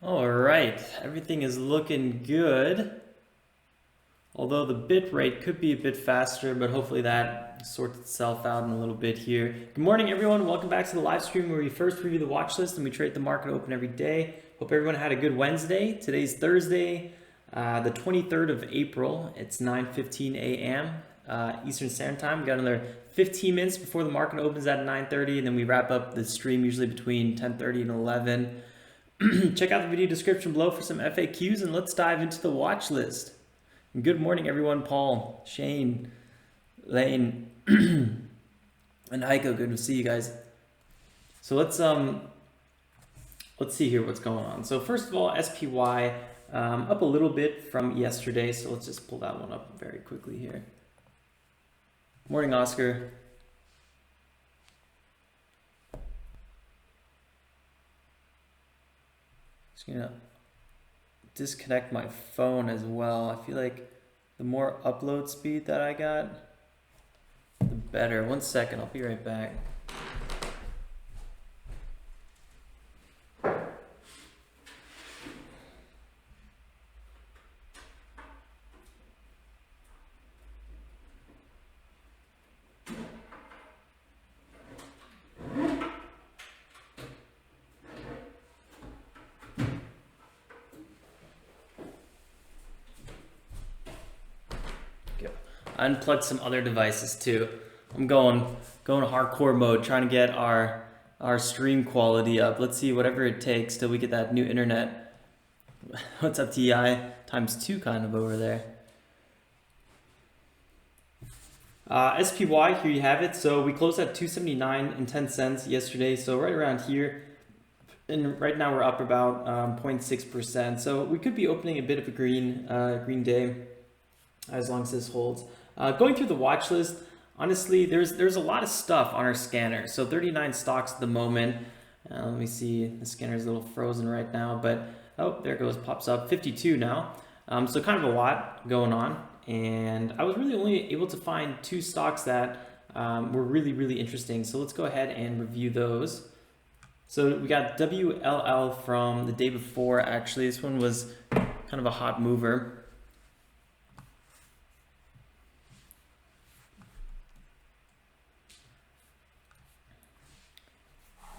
All right, everything is looking good. Although the bit rate could be a bit faster, but hopefully that sorts itself out in a little bit here. Good morning, everyone. Welcome back to the live stream where we first review the watch list and we trade the market open every day. Hope everyone had a good Wednesday. Today's Thursday, the 23rd of April. It's 9:15 a.m. Eastern Standard Time. We got another 15 minutes before the market opens at 9:30, and then we wrap up the stream usually between 10:30 and 11. Check out the video description below for some FAQs, and let's dive into the watch list. Good morning, everyone. Paul, Shane, Lane, and Heiko. Good to see you guys. So let's see here what's going on. So first of all, SPY up a little bit from yesterday. So let's just pull that one up very quickly here. Morning, Oscar. Just gonna disconnect my phone as well. I feel like the more upload speed that I got, the better. 1 second, I'll be right back. Unplugged some other devices too. I'm going hardcore mode, trying to get our stream quality up. Let's see, whatever it takes till we get that new internet. What's up, TI? ×2 kind of over there. SPY, here you have it. So we closed at 279.10 yesterday, so right around here. And right now we're up about 0.6%. So we could be opening a bit of a green day as long as this holds. Going through the watch list, honestly, there's a lot of stuff on our scanner. So 39 stocks at the moment. Let me see, the scanner is a little frozen right now, but oh, there it goes, pops up, 52 now. So kind of a lot going on. And I was really only able to find 2 stocks that were really interesting. So let's go ahead and review those. So we got WLL from the day before. Actually, this one was kind of a hot mover.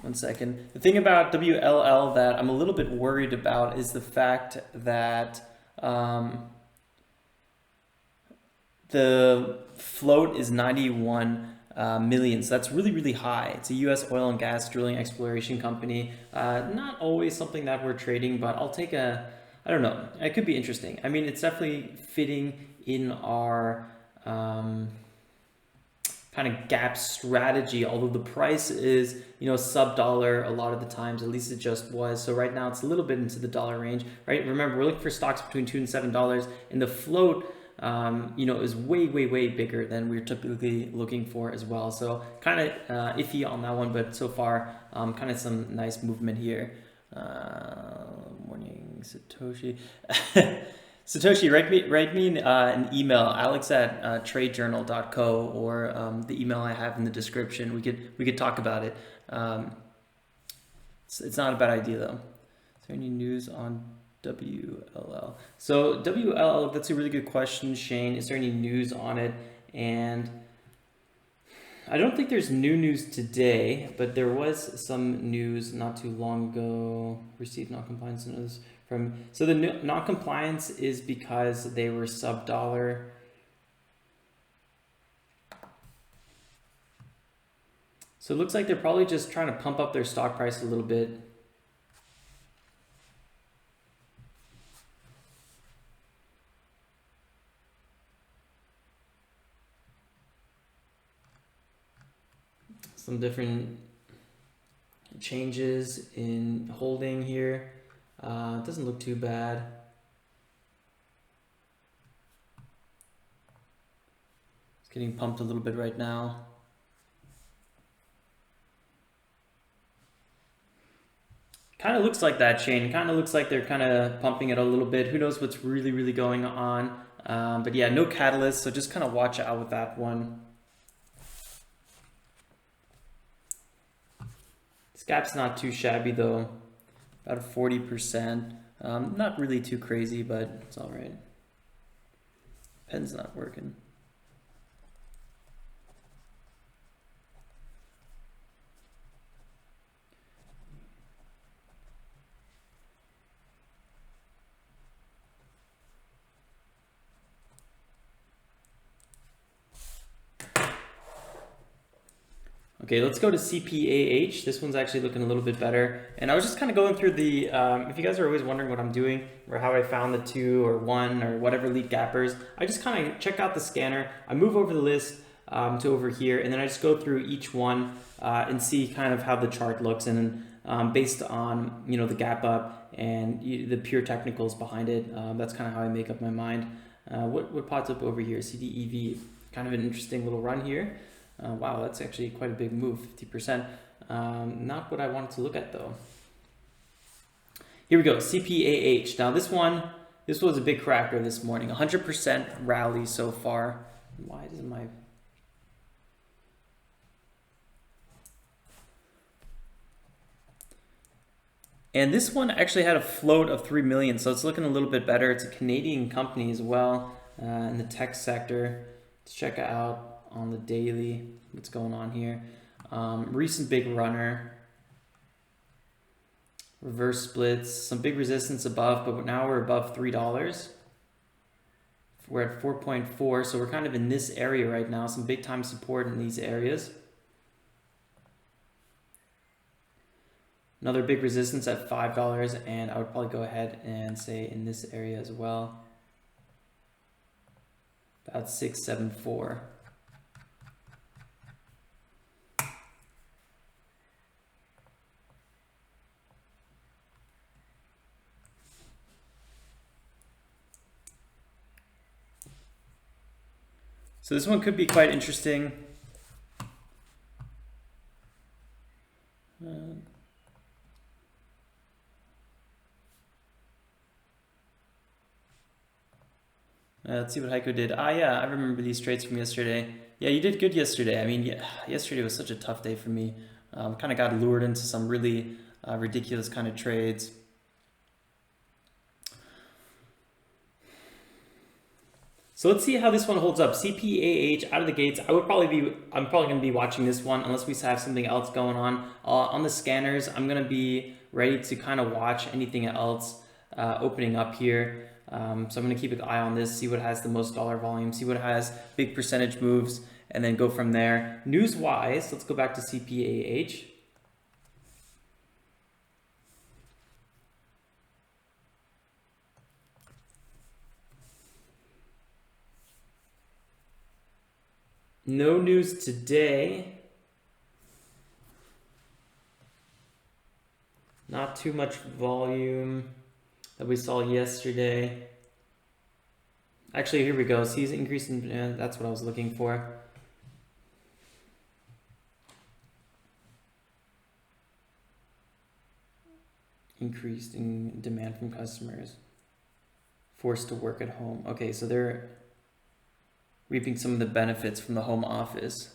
One second. The thing about WLL that I'm a little bit worried about is the fact that the float is 91 million. So that's really high. It's a US oil and gas drilling exploration company. Not always something that we're trading, but I'll take I don't know. It could be interesting. I mean, it's definitely fitting in our kind of gap strategy, although the price is, sub dollar a lot of the times, at least it just was. So right now it's a little bit into the dollar range, right? Remember, we're looking for stocks between $2 and $7, and the float, is way bigger than we're typically looking for as well. So kind of iffy on that one, but so far, kind of some nice movement here. Morning, Satoshi. Satoshi, write me an email, alex@tradejournal.co, or the email I have in the description. We could talk about it. It's not a bad idea though. Is there any news on WLL? So WLL, that's a really good question, Shane. Is there any news on it? And I don't think there's new news today, but there was some news not too long ago. Received non-compliance notice from. So the non-compliance is because they were sub dollar. So it looks like they're probably just trying to pump up their stock price a little bit. Some different changes in holding here. It doesn't look too bad. It's getting pumped a little bit right now. Kind of looks like that, Shane. Kind of looks like they're kind of pumping it a little bit. Who knows what's really going on. But yeah, no catalyst, so just kind of watch out with that one. This gap's not too shabby though. about 40%. Not really too crazy, but it's all right. Pen's not working. Okay, let's go to CPAH. This one's actually looking a little bit better. And I was just kind of going through the, if you guys are always wondering what I'm doing or how I found the 2 or 1 or whatever lead gappers, I just kind of check out the scanner. I move over the list to over here, and then I just go through each one and see kind of how the chart looks. And based on, you know, the gap up and the pure technicals behind it, that's kind of how I make up my mind. What pops up over here? CDEV, kind of an interesting little run here. Wow, that's actually quite a big move, 50%. Not what I wanted to look at though. Here we go, CPAH. Now this was a big cracker this morning. 100% rally so far. Why doesn't my... And this one actually had a float of 3 million, so it's looking a little bit better. It's a Canadian company as well in the tech sector. Let's check it out on the daily, what's going on here. Recent big runner, reverse splits, some big resistance above, but now we're above $3. We're at 4.4, so we're kind of in this area right now, some big time support in these areas. Another big resistance at $5, and I would probably go ahead and say in this area as well, about 674. So this one could be quite interesting. Let's see what Heiko did. Yeah, I remember these trades from yesterday. Yeah, you did good yesterday. I mean, yeah, yesterday was such a tough day for me. Kind of got lured into some really ridiculous kind of trades. So let's see how this one holds up. CPAH out of the gates. I'm probably going to be watching this one unless we have something else going on. On the scanners, I'm going to be ready to kind of watch anything else opening up here. So I'm going to keep an eye on this, see what has the most dollar volume, see what has big percentage moves, and then go from there. News-wise, let's go back to CPAH. No news today. Not too much volume that we saw yesterday. Actually, here we go. Sees increase in, that's what I was looking for. Increased in demand from customers. Forced to work at home. Okay, so they're reaping some of the benefits from the home office.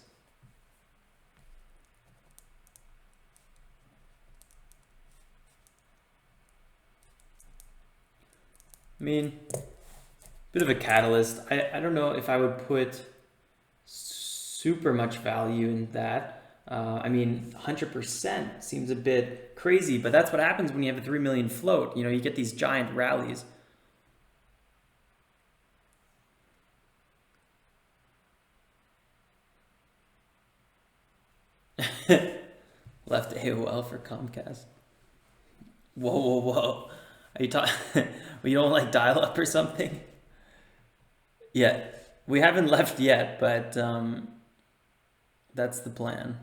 I mean, bit of a catalyst. I don't know if I would put super much value in that. I mean, 100% seems a bit crazy, but that's what happens when you have a 3 million float. You know, you get these giant rallies. Left AOL for Comcast. Whoa. Are you talking? Well, you don't like dial up or something? Yeah, we haven't left yet, but that's the plan.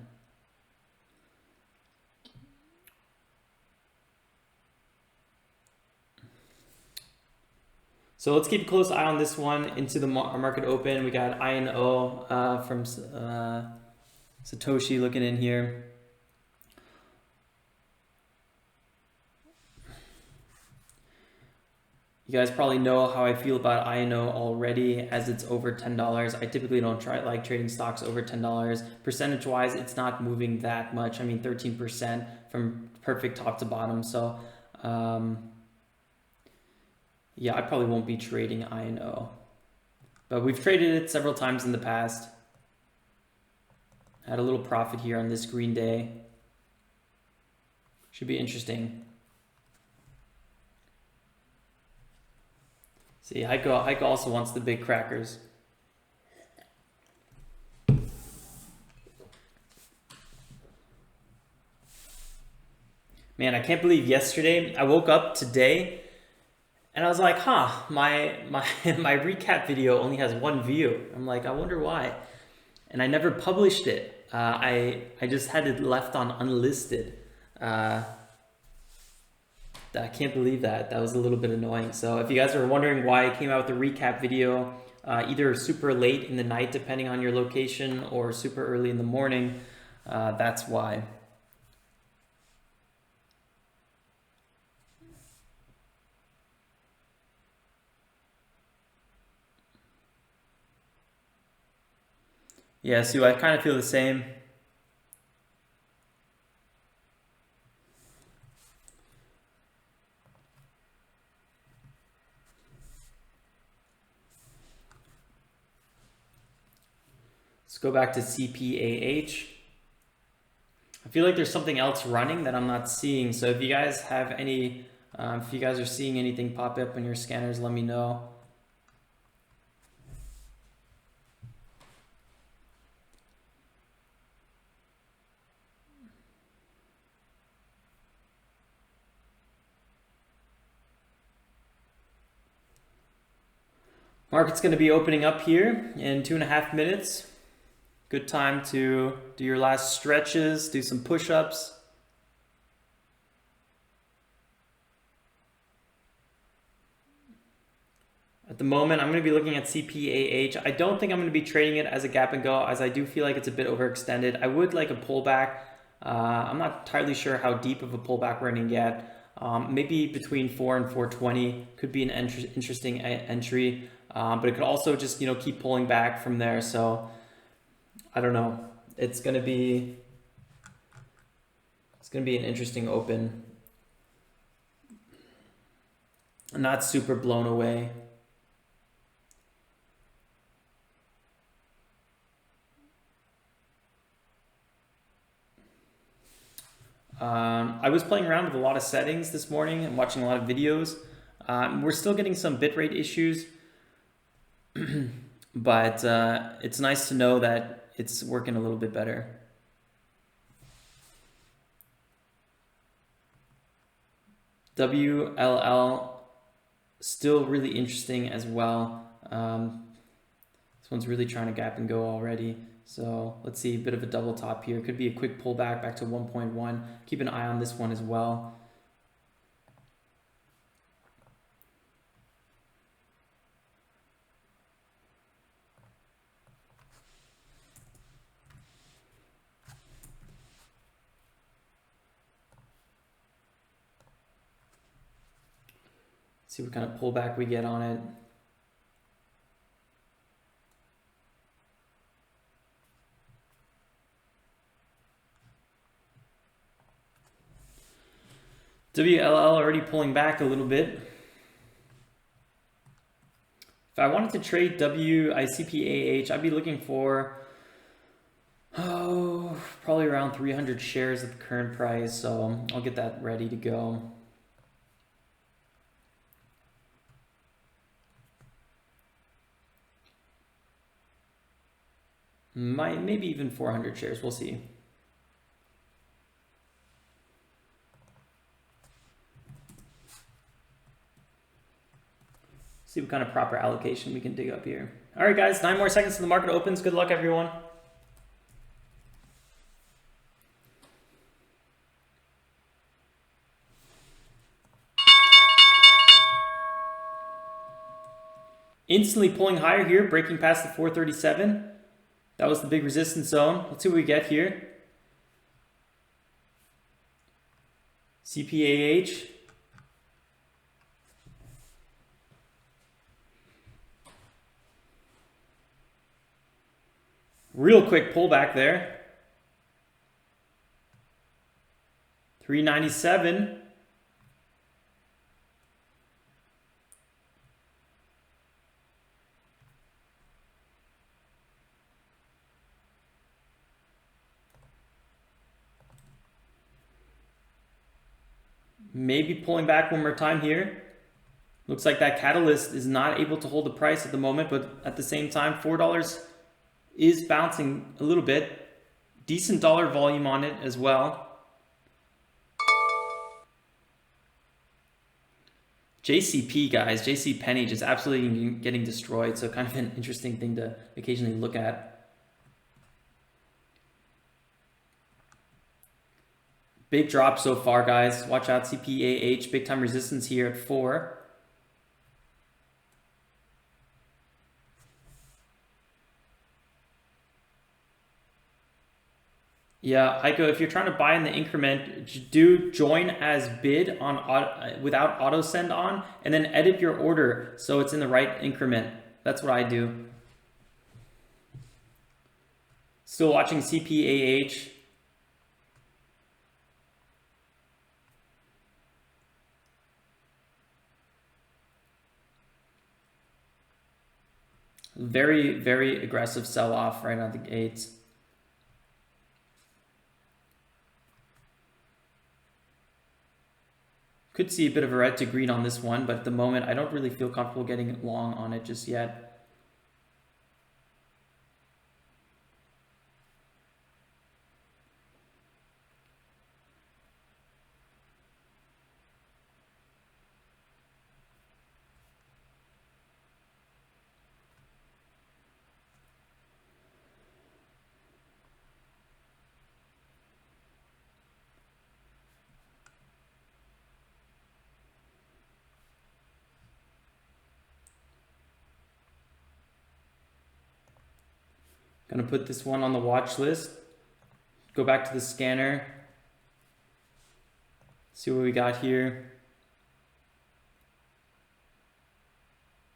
So let's keep a close eye on this one into the market open. We got INO from Satoshi looking in here. You guys probably know how I feel about INO already, as it's over $10. I typically don't like trading stocks over $10. Percentage-wise, it's not moving that much. I mean, 13% from perfect top to bottom. So Yeah, I probably won't be trading INO, but we've traded it several times in the past. Had a little profit here on this green day. Should be interesting. See, Heiko also wants the big crackers. Man, I can't believe yesterday I woke up today and I was like, huh, my recap video only has 1 view. I'm like, I wonder why. And I never published it. I just had it left on unlisted. I can't believe that. That was a little bit annoying. So if you guys are wondering why I came out with a recap video, either super late in the night, depending on your location, or super early in the morning, that's why. Yeah, Sue, I kind of feel the same. Let's go back to CPAH. I feel like there's something else running that I'm not seeing. So if you guys have any, if you guys are seeing anything pop up in your scanners, let me know. Market's going to be opening up here in 2.5 minutes. Good time to do your last stretches, do some push-ups. At the moment, I'm going to be looking at CPAH. I don't think I'm going to be trading it as a gap and go, as I do feel like it's a bit overextended. I would like a pullback. I'm not entirely sure how deep of a pullback we're going to get. Maybe between 4 and 420 could be an interesting entry, but it could also just, you know, keep pulling back from there. So I don't know. It's going to be an interesting open. I'm not super blown away. I was playing around with a lot of settings this morning and watching a lot of videos. We're still getting some bitrate issues, but it's nice to know that it's working a little bit better. WLL, still really interesting as well. This one's really trying to gap and go already. So let's see, a bit of a double top here. Could be a quick pullback back to 1.1. Keep an eye on this one as well. See what kind of pullback we get on it. WLL already pulling back a little bit. If I wanted to trade CPAH, I'd be looking for probably around 300 shares at the current price. So I'll get that ready to go. Maybe even 400 shares. We'll see. See what kind of proper allocation we can dig up here. All right, guys, 9 more seconds till the market opens. Good luck, everyone. Instantly pulling higher here, breaking past the 437. That was the big resistance zone. Let's see what we get here. CPAH. Real quick pullback there. 397. maybe pulling back one more time here. Looks like that catalyst is not able to hold the price at the moment, but at the same time, $4 is bouncing a little bit. Decent dollar volume on it as well. JCP, guys, JCPenney just absolutely getting destroyed. So kind of an interesting thing to occasionally look at. Big drop so far, guys. Watch out, CPAH, big time resistance here at 4. Yeah, Heiko, if you're trying to buy in the increment, do join as bid on without auto send on, and then edit your order so it's in the right increment. That's what I do. Still watching CPAH. Very, very aggressive sell-off right out the gates. Could see a bit of a red to green on this one, but at the moment I don't really feel comfortable getting long on it just yet. Gonna put this one on the watch list. Go back to the scanner. See what we got here.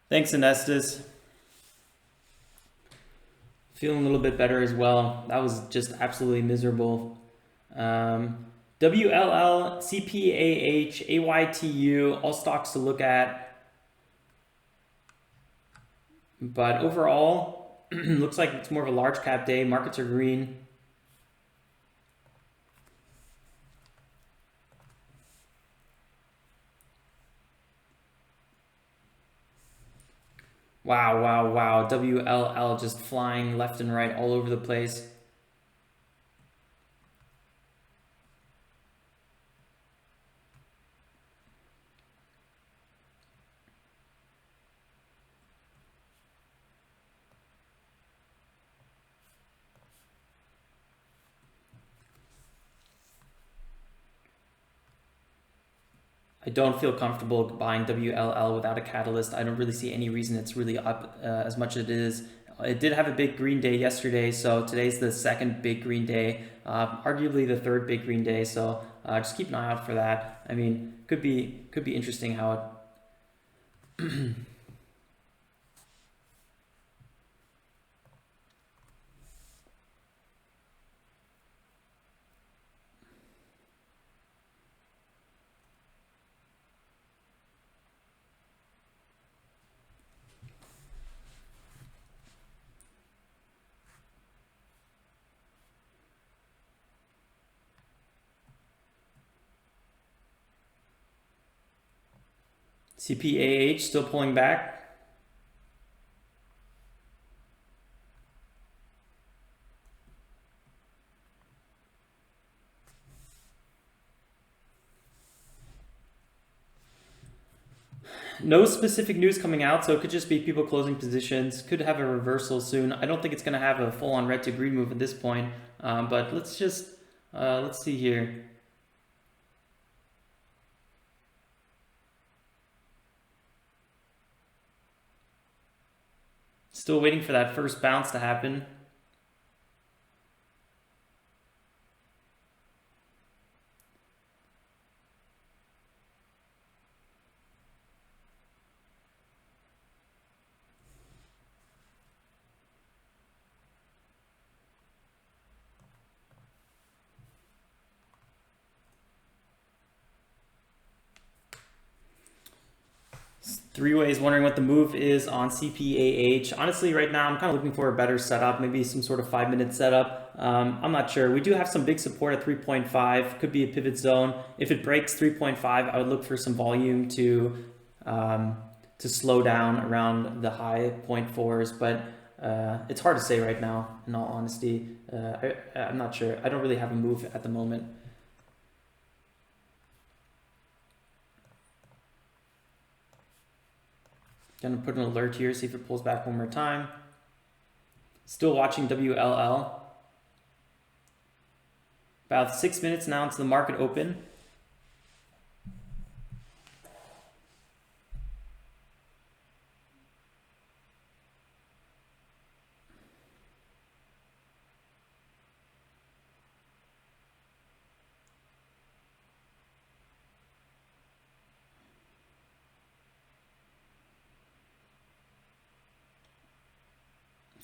Thanks, Anestis. Feeling a little bit better as well. That was just absolutely miserable. WLL, CPAH, AYTU, all stocks to look at. But overall, looks like it's more of a large cap day. Markets are green. Wow, wow, wow. WLL just flying left and right all over the place. I don't feel comfortable buying WLL without a catalyst. I don't really see any reason it's really up as much as it is. It did have a big green day yesterday, so today's the second big green day, arguably the third big green day. So just keep an eye out for that. I mean, could be interesting how it. CPAH still pulling back. No specific news coming out, so it could just be people closing positions. Could have a reversal soon. I don't think it's going to have a full-on red to green move at this point, but let's just let's see here. Still waiting for that first bounce to happen. Three-way is wondering what the move is on CPAH. Honestly, right now, I'm kind of looking for a better setup, maybe some sort of 5-minute setup. I'm not sure. We do have some big support at 3.5, could be a pivot zone. If it breaks 3.5, I would look for some volume to slow down around the high 0.4s, but it's hard to say right now, in all honesty. I'm not sure. I don't really have a move at the moment. Gonna put an alert here, see if it pulls back one more time. Still watching WLL. About 6 minutes now until the market open.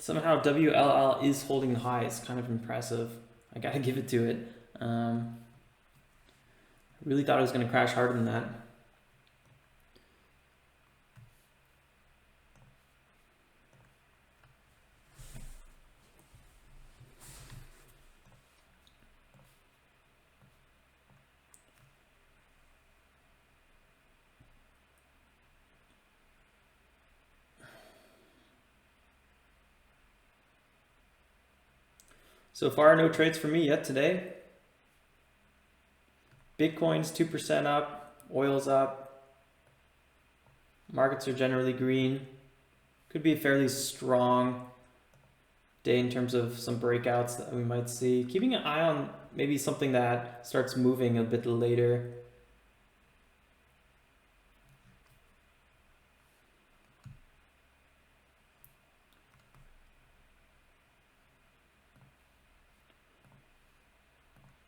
Somehow WLL is holding high. It's kind of impressive. I gotta give it to it. Really thought it was gonna crash harder than that. So far, no trades for me yet today. Bitcoin's 2% up, oil's up. Markets are generally green. Could be a fairly strong day in terms of some breakouts that we might see. Keeping an eye on maybe something that starts moving a bit later.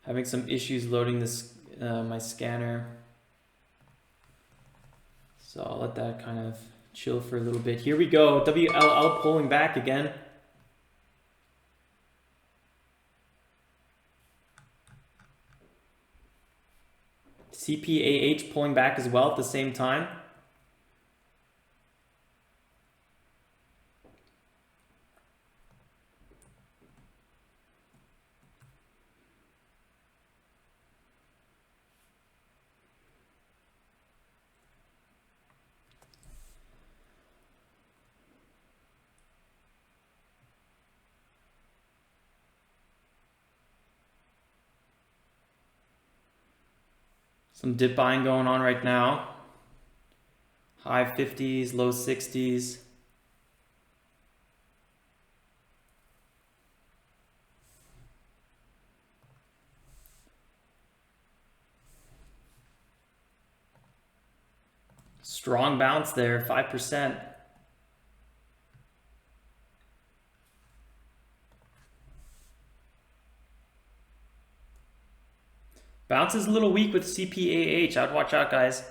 Having some issues loading this my scanner, so I'll let that kind of chill for a little bit. Here we go, WLL pulling back again. CPAH pulling back as well at the same time. Some dip buying going on right now. High 50s, low 60s. Strong bounce there, 5%. Bounce is a little weak with CPAH. I'd watch out, guys.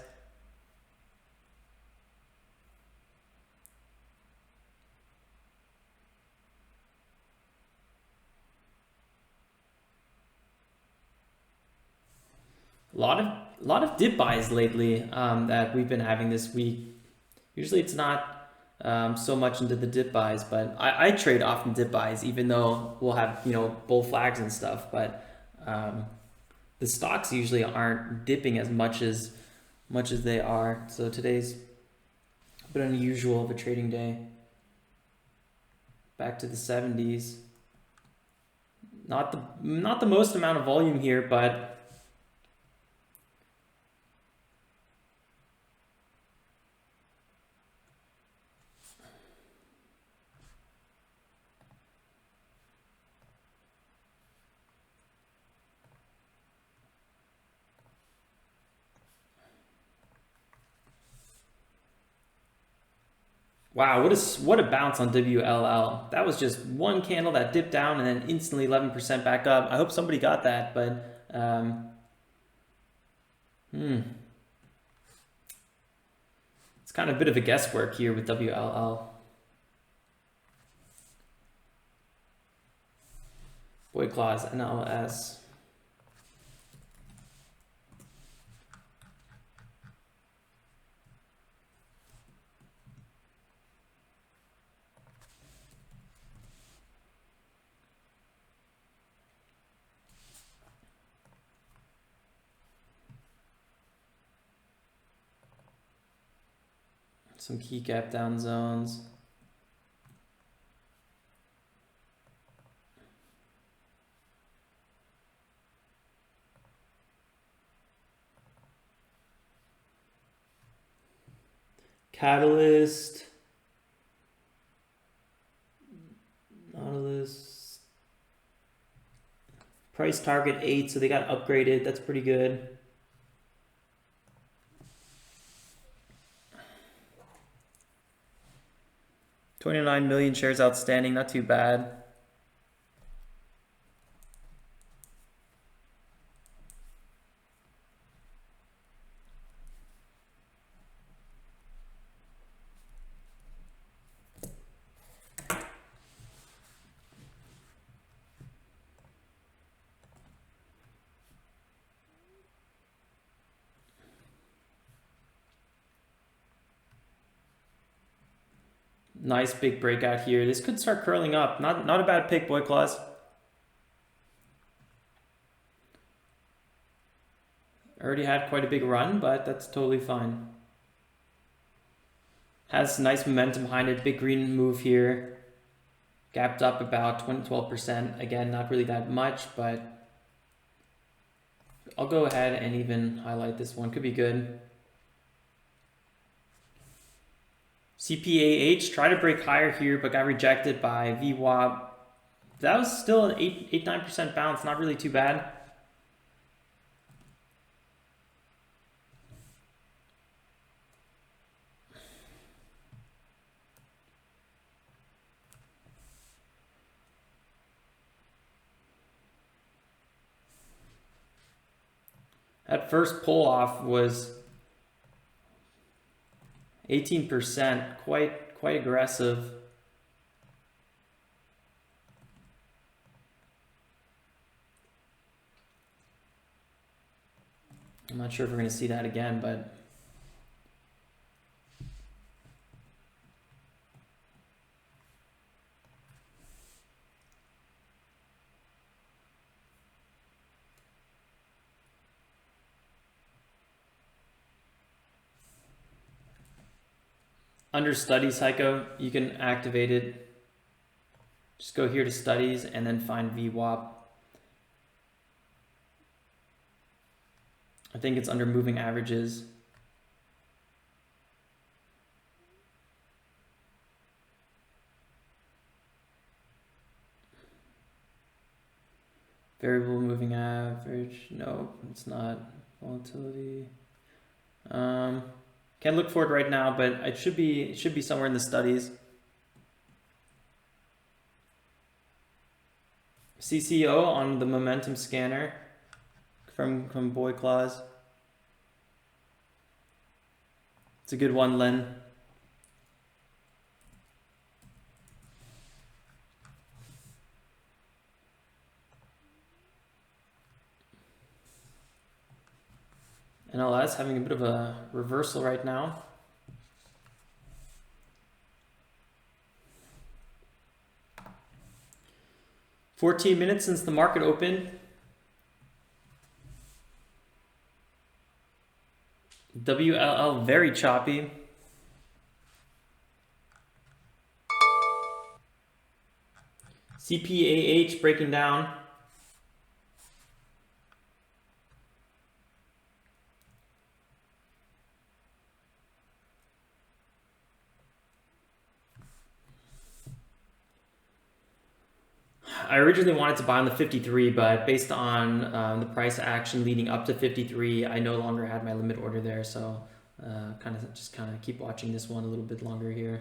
A lot of dip buys lately that we've been having this week. Usually it's not so much into the dip buys, but I trade often dip buys, even though we'll have bull flags and stuff. But the stocks usually aren't dipping as much as they are. So today's a bit unusual of a trading day. Back to the 70s. Not the most amount of volume here, but wow, what a bounce on WLL. That was just one candle that dipped down and then instantly 11% back up. I hope somebody got that, but it's kind of a bit of a guesswork here with WLL. Boy Claws, NLS. Some key gap down zones. Catalyst. Nautilus. Price target 8, so they got upgraded. That's pretty good. $29 million shares outstanding, not too bad. Nice big breakout here. This could start curling up. Not a bad pick, Boy Claws. Already had quite a big run, but that's totally fine. Has nice momentum behind it. Big green move here. Gapped up about 12%. Again, not really that much, but I'll go ahead and even highlight this one. Could be good. CPAH tried to break higher here, but got rejected by VWAP. That was still an 8-9% bounce, not really too bad. That first pull off was 18%, quite aggressive. I'm not sure if we're going to see that again, but under studies, Heiko, you can activate it. Just go here to studies and then find VWAP. I think it's under moving averages. Variable moving average. No, it's not. Volatility. Can't look for it right now, but it should be somewhere in the studies. CCO on the momentum scanner from Boy Claws. It's a good one, Len. NLS having a bit of a reversal right now. "14 minutes since the market opened. WLL very choppy. CPAH breaking down. I originally wanted to buy on the 53, but based on the price action leading up to 53, I no longer had my limit order there, so kind of keep watching this one a little bit longer here.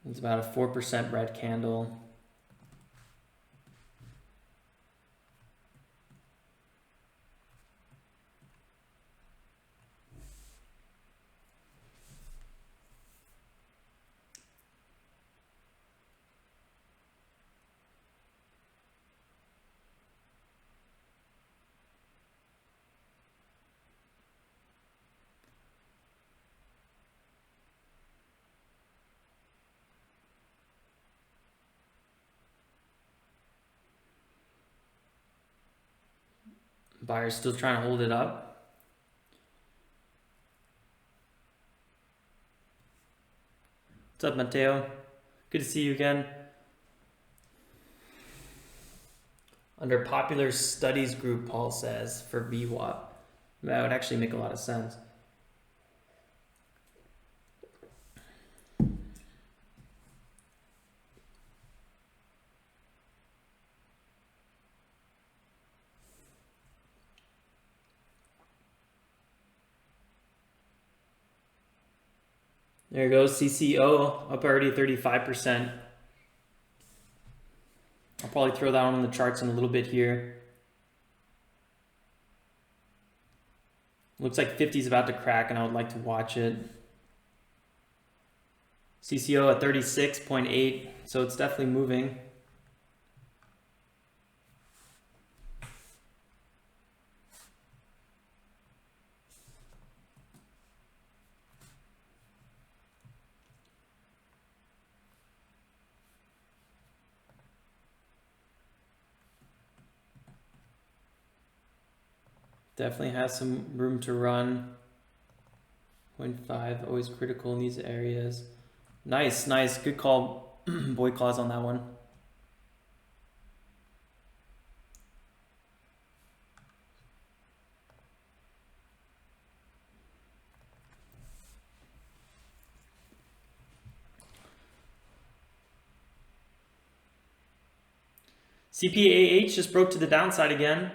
It's about a 4% red candle. Buyers still trying to hold it up. What's up, Mateo? Good to see you again. Under popular studies group, Paul says, for VWAP. That would actually make a lot of sense. There goes CCO up already 35%. I'll probably throw that on the charts in a little bit here. Looks like 50 is about to crack and I would like to watch it. CCO at 36.8, so it's definitely moving. Definitely has some room to run. 0.5, always critical in these areas. Nice, nice. Good call, boy clause on that one. CPAH just broke to the downside again.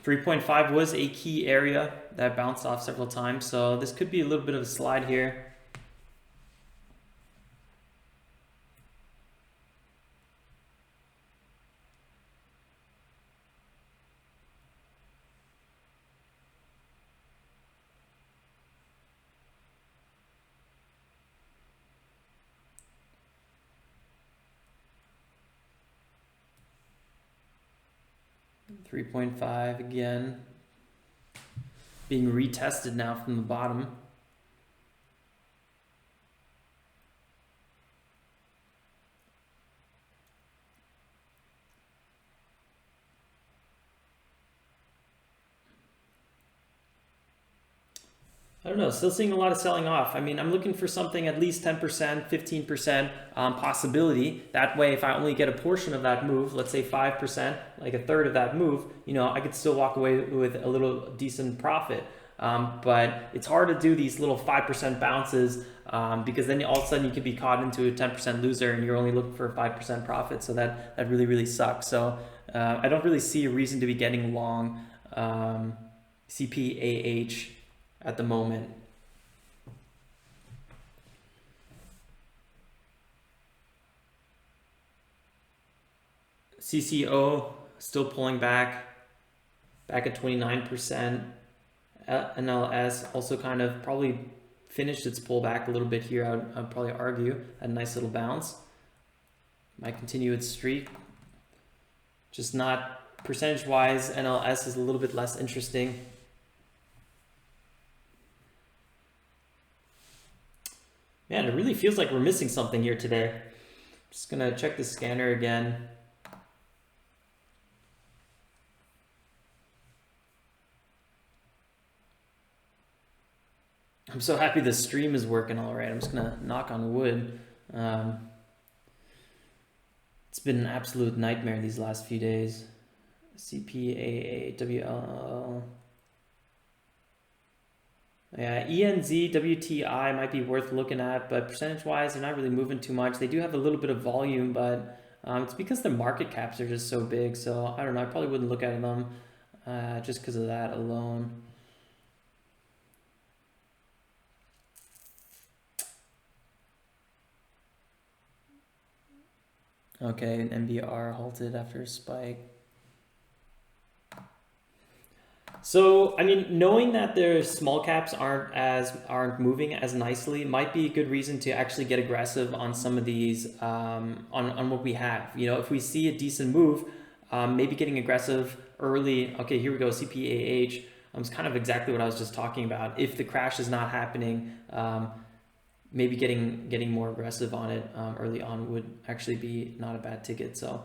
$3.5 was a key area that bounced off several times, so this could be a little bit of a slide here. $3.5 again, being retested now from the bottom. I don't know, still seeing a lot of selling off. I mean, I'm looking for something at least 10%, 15% possibility. That way, if I only get a portion of that move, let's say 5%, like a third of that move, you know, I could still walk away with a little decent profit. But it's hard to do these little 5% bounces because then all of a sudden you could be caught into a 10% loser and you're only looking for a 5% profit. So that really, really sucks. So I don't really see a reason to be getting long CPAH at the moment. CCO still pulling back at 29%. NLS also kind of probably finished its pullback a little bit here. I'd probably argue a nice little bounce. Might continue its streak. Just not percentage wise. NLS is a little bit less interesting. Man, it really feels like we're missing something here today. Just gonna check the scanner again. I'm so happy the stream is working all right. I'm just gonna knock on wood. It's been an absolute nightmare these last few days. CPAH WLL. Yeah, ENZ, WTI might be worth looking at, but percentage-wise, they're not really moving too much. They do have a little bit of volume, but it's because the market caps are just so big. So I don't know. I probably wouldn't look at them just because of that alone. Okay, an MBR halted after a spike. So, I mean, knowing that their small caps aren't moving as nicely might be a good reason to actually get aggressive on some of these on what we have. You know, if we see a decent move, maybe getting aggressive early. Okay, here we go. CPAH. It's kind of exactly what I was just talking about. If the crash is not happening, maybe getting more aggressive on it early on would actually be not a bad ticket. So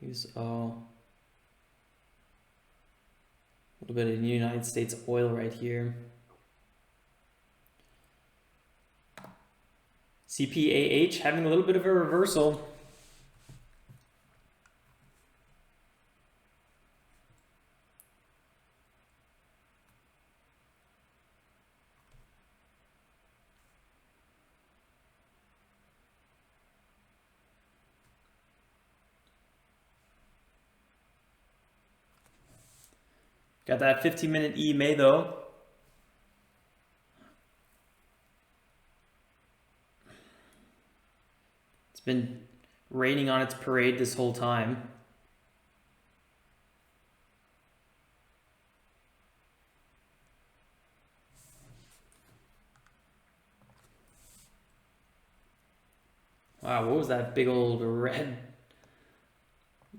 use a little bit of United States oil right here. CPAH having a little bit of a reversal. Got that 15-minute EMA though. It's been raining on its parade this whole time. Wow, what was that big old red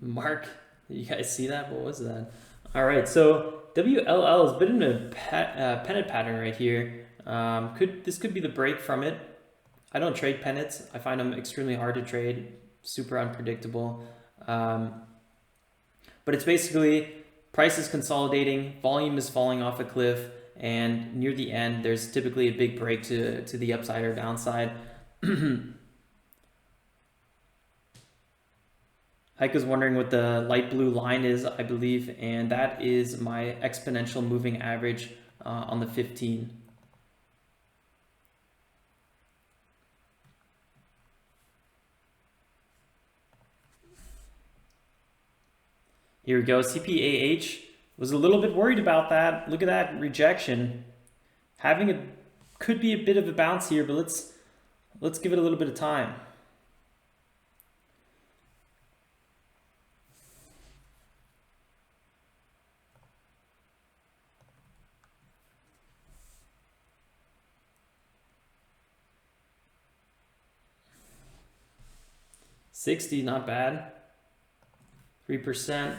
mark? Did you guys see that? What was that? All right, so WLL has been in a pennant pattern right here. This could be the break from it. I don't trade pennants. I find them extremely hard to trade, super unpredictable. But it's basically price is consolidating, volume is falling off a cliff, and near the end, there's typically a big break to the upside or downside. Heike is wondering what the light blue line is, I believe, and that is my exponential moving average on the 15. Here we go. CPAH was a little bit worried about that. Look at that rejection. Could be a bit of a bounce here, but let's give it a little bit of time. $60, not bad. 3%.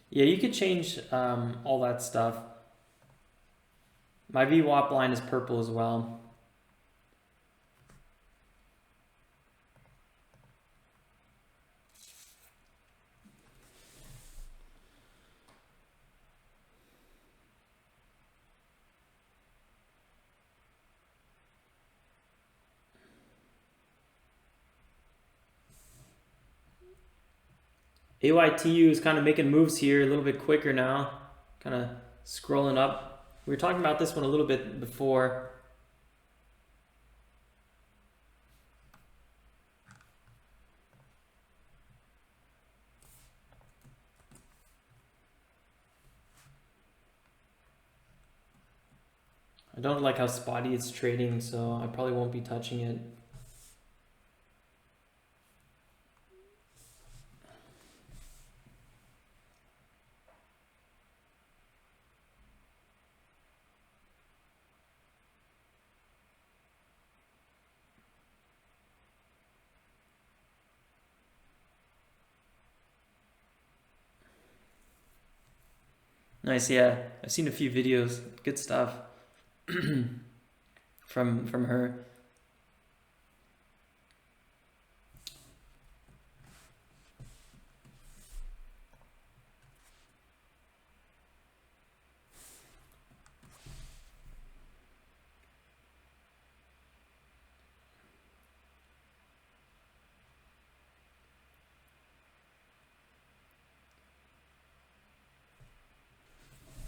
Yeah, you could change all that stuff. My VWAP line is purple as well. AYTU is kind of making moves here a little bit quicker now, kind of scrolling up. We were talking about this one a little bit before. I don't like how spotty it's trading, so I probably won't be touching it. Nice, yeah. I've seen a few videos. Good stuff from her.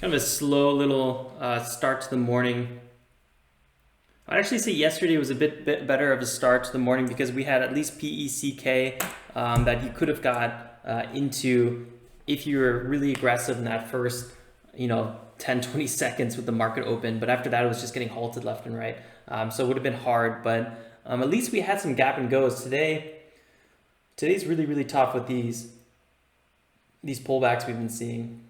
Kind of a slow little start to the morning. I'd actually say yesterday was a bit better of a start to the morning because we had at least PECK that you could have got into if you were really aggressive in that first, 10-20 seconds with the market open. But after that, it was just getting halted left and right. So it would have been hard, but at least we had some gap and goes today. Today's really, really tough with these pullbacks we've been seeing.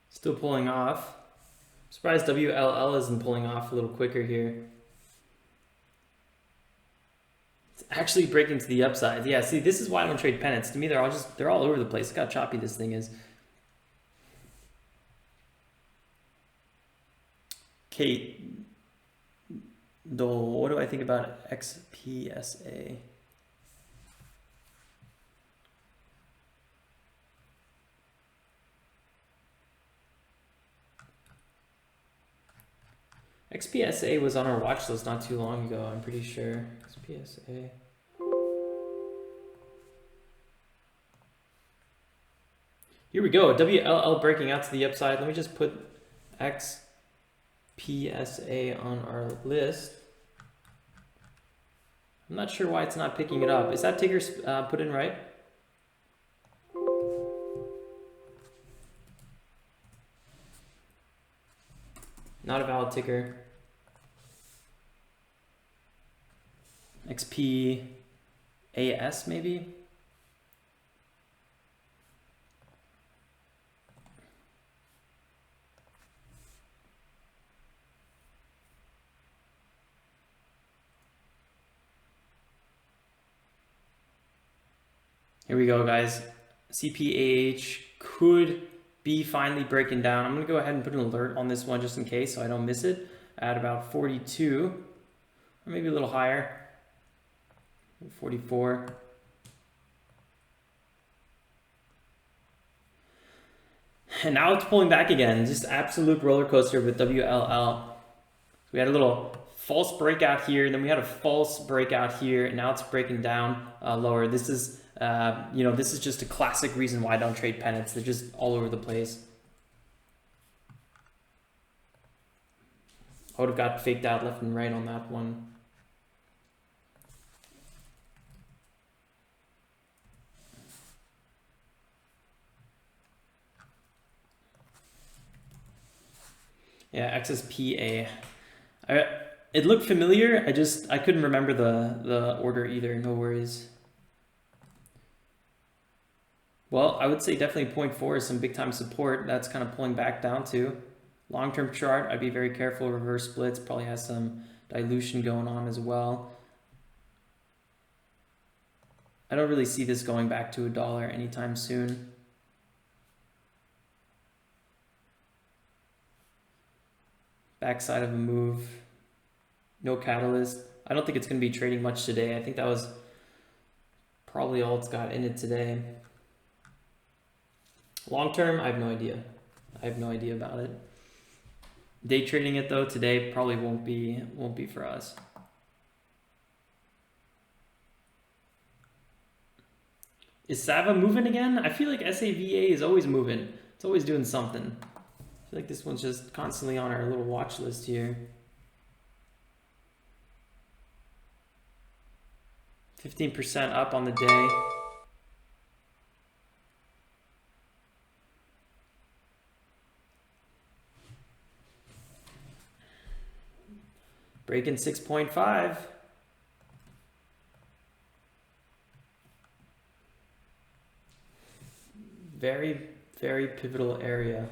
Still pulling off. Surprised WLL isn't pulling off a little quicker here. It's actually breaking to the upside. Yeah, see, this is why I don't trade pennants. To me, they're all over the place. Look how choppy this thing is. Kate Dole, what do I think about XPSA? XPSA was on our watch list not too long ago, I'm pretty sure. XPSA. Here we go, WLL breaking out to the upside. Let me just put XPSA on our list. I'm not sure why it's not picking it up. Is that ticker put in right? Not a valid ticker. XPAS maybe? Here we go, guys. CPAH could be finally breaking down. I'm gonna go ahead and put an alert on this one just in case so I don't miss it at about 42, or maybe a little higher, 44. And now it's pulling back again. Just absolute roller coaster with WLL. So we had a little false breakout here, and then we had a false breakout here, and now it's breaking down lower. This is this is just a classic reason why I don't trade pennants. They're just all over the place. I would have got faked out left and right on that one. Yeah, XSPA. It looked familiar. I couldn't remember the order either. No worries. Well, I would say definitely 0.4 is some big time support. That's kind of pulling back down to. Long-term chart, I'd be very careful. Reverse splits probably has some dilution going on as well. I don't really see this going back to $1 anytime soon. Backside of a move. No catalyst. I don't think it's going to be trading much today. I think that was probably all it's got in it today. Long term, I have no idea. I have no idea about it. Day trading it though today probably won't be for us. Is Sava moving again? I feel like SAVA is always moving. It's always doing something. I feel like this one's just constantly on our little watch list here. 15% up on the day. Breaking 6.5. Very, very pivotal area.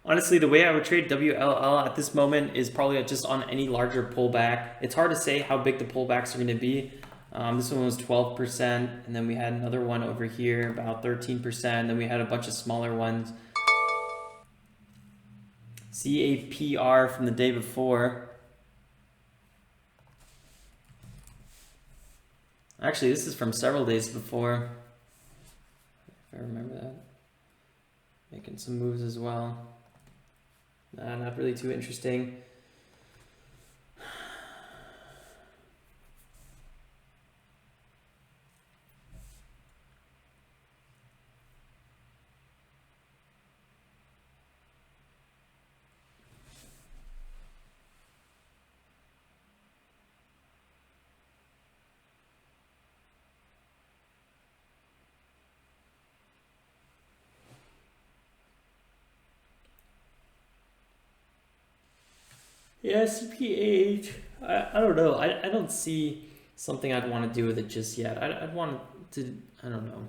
Honestly, the way I would trade WLL at this moment is probably just on any larger pullback. It's hard to say how big the pullbacks are going to be. This one was 12%, and then we had another one over here about 13%, then we had a bunch of smaller ones. CAPR from the day before. Actually, this is from several days before, if I remember that. Making some moves as well. Not really too interesting. Yeah, CPAH. I don't know. I don't see something I'd want to do with it just yet. I'd want to, I don't know,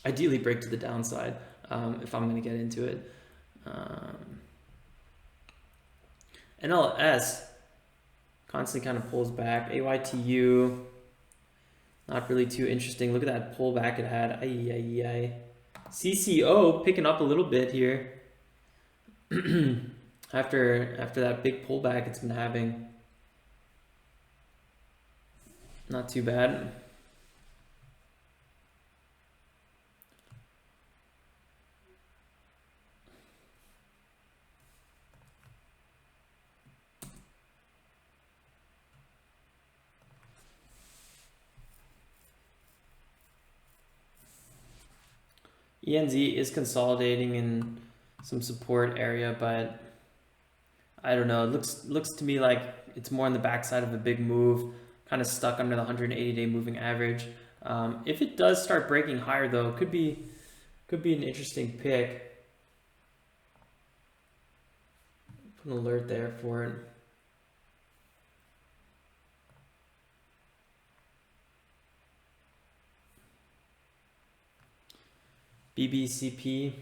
ideally break to the downside if I'm going to get into it. NLS constantly kind of pulls back. AYTU, not really too interesting. Look at that pullback it had. CCO picking up a little bit here. After that big pullback it's been having. Not too bad. ENZ is consolidating in some support area, but I don't know. It looks to me like it's more on the backside of a big move, kind of stuck under the 180-day moving average. If it does start breaking higher, though, it could be an interesting pick. Put an alert there for it. BBCP.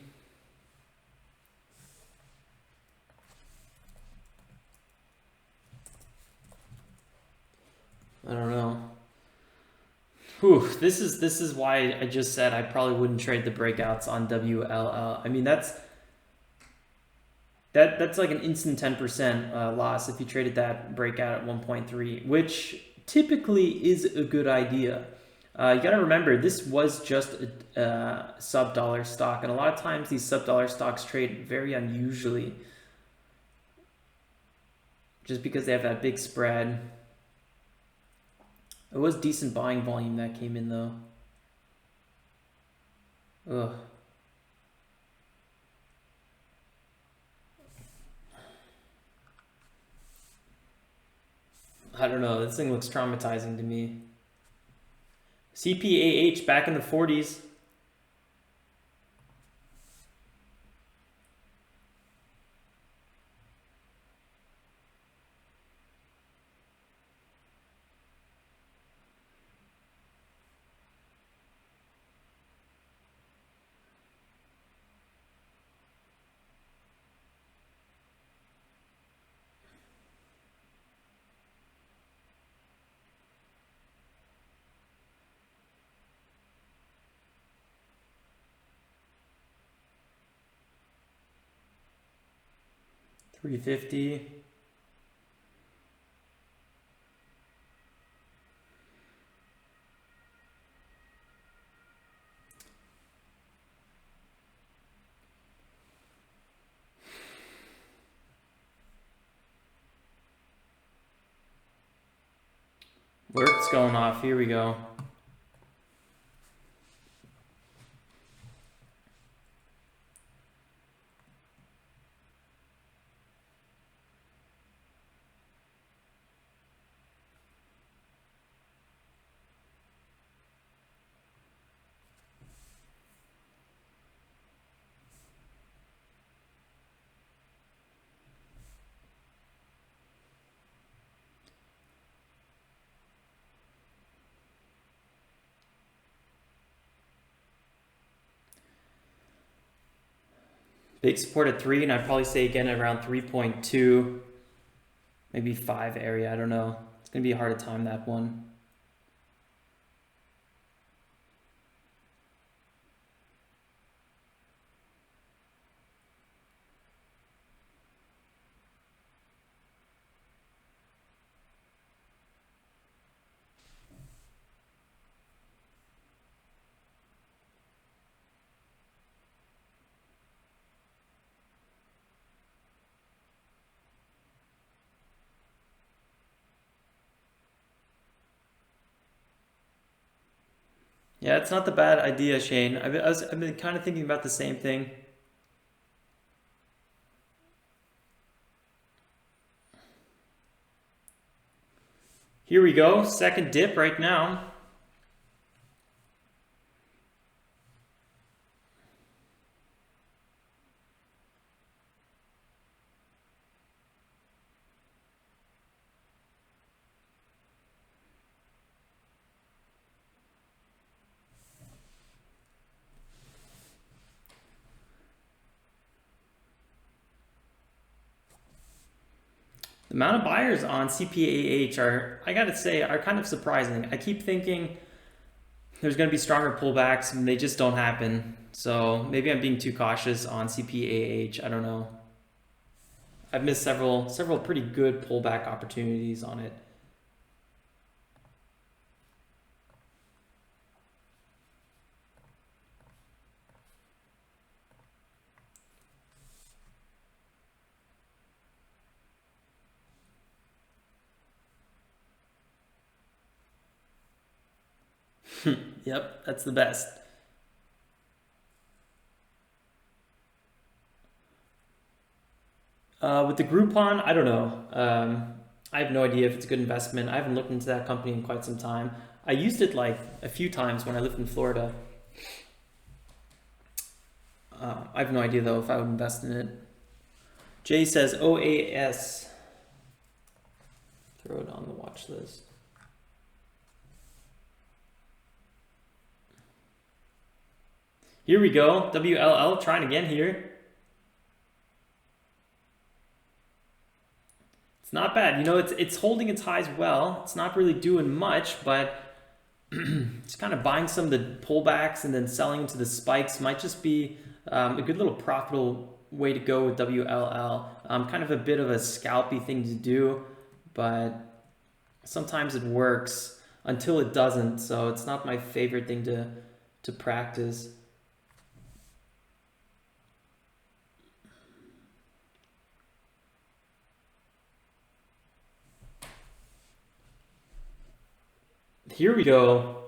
I don't know. Whew, this is why I just said I probably wouldn't trade the breakouts on WLL. I mean, that's like an instant 10% loss if you traded that breakout at 1.3, which typically is a good idea. You got to remember, this was just a sub-dollar stock, and a lot of times these sub-dollar stocks trade very unusually just because they have that big spread. It was decent buying volume that came in, though. Ugh. I don't know. This thing looks traumatizing to me. CPAH back in the 40s. $350. Alert's going off. Here we go. Big support at 3, and I'd probably say again at around 3.2, maybe 5 area. I don't know. It's going to be hard to time that one. Yeah, it's not the bad idea, Shane. I've been kind of thinking about the same thing. Here we go, second dip right now. The amount of buyers on CPAH are, I gotta say, are kind of surprising. I keep thinking there's gonna be stronger pullbacks and they just don't happen. So maybe I'm being too cautious on CPAH, I don't know. I've missed several pretty good pullback opportunities on it. Yep, that's the best. With the Groupon, I don't know. I have no idea if it's a good investment. I haven't looked into that company in quite some time. I used it like a few times when I lived in Florida. I have no idea though if I would invest in it. Jay says OAS. Throw it on the watch list. Here we go. WLL trying again here. It's not bad. You know, it's holding its highs well. It's not really doing much, but it's kind of buying some of the pullbacks and then selling into the spikes might just be a good little profitable way to go with WLL. Kind of a bit of a scalpy thing to do, but sometimes it works until it doesn't. So it's not my favorite thing to practice. Here we go.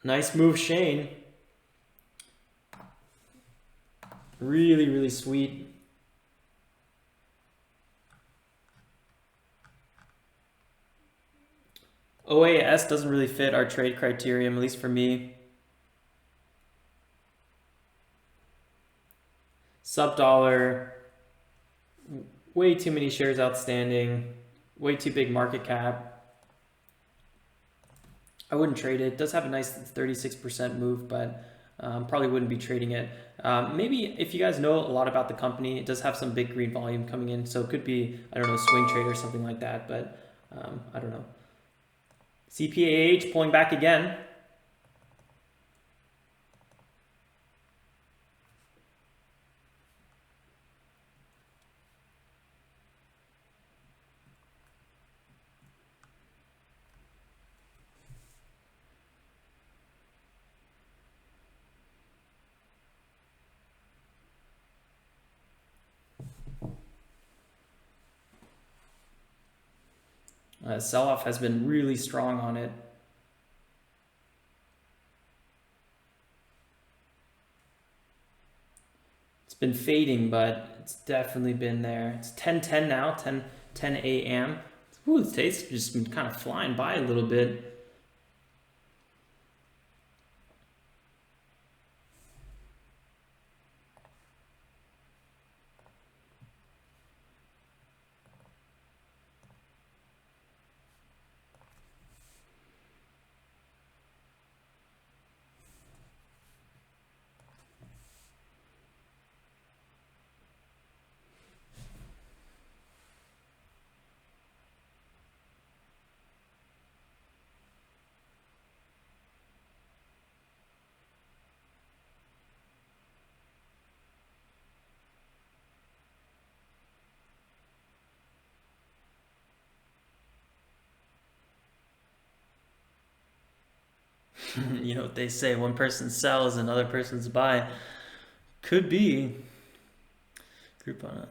Nice move, Shane. Really, really sweet. OAS doesn't really fit our trade criterion, at least for me. Sub dollar, way too many shares outstanding, way too big market cap. I wouldn't trade it. It does have a nice 36% move, but probably wouldn't be trading it. Maybe if you guys know a lot about the company, it does have some big green volume coming in, so it could be, I don't know, swing trade or something like that, but I don't know. CPAH pulling back again. Sell-off has been really strong on it. It's been fading, but it's definitely been there. It's 10:10 now, 10 a.m. Ooh, today's just been kind of flying by a little bit. You know what they say, one person sells, another person's buy. Could be. Groupon.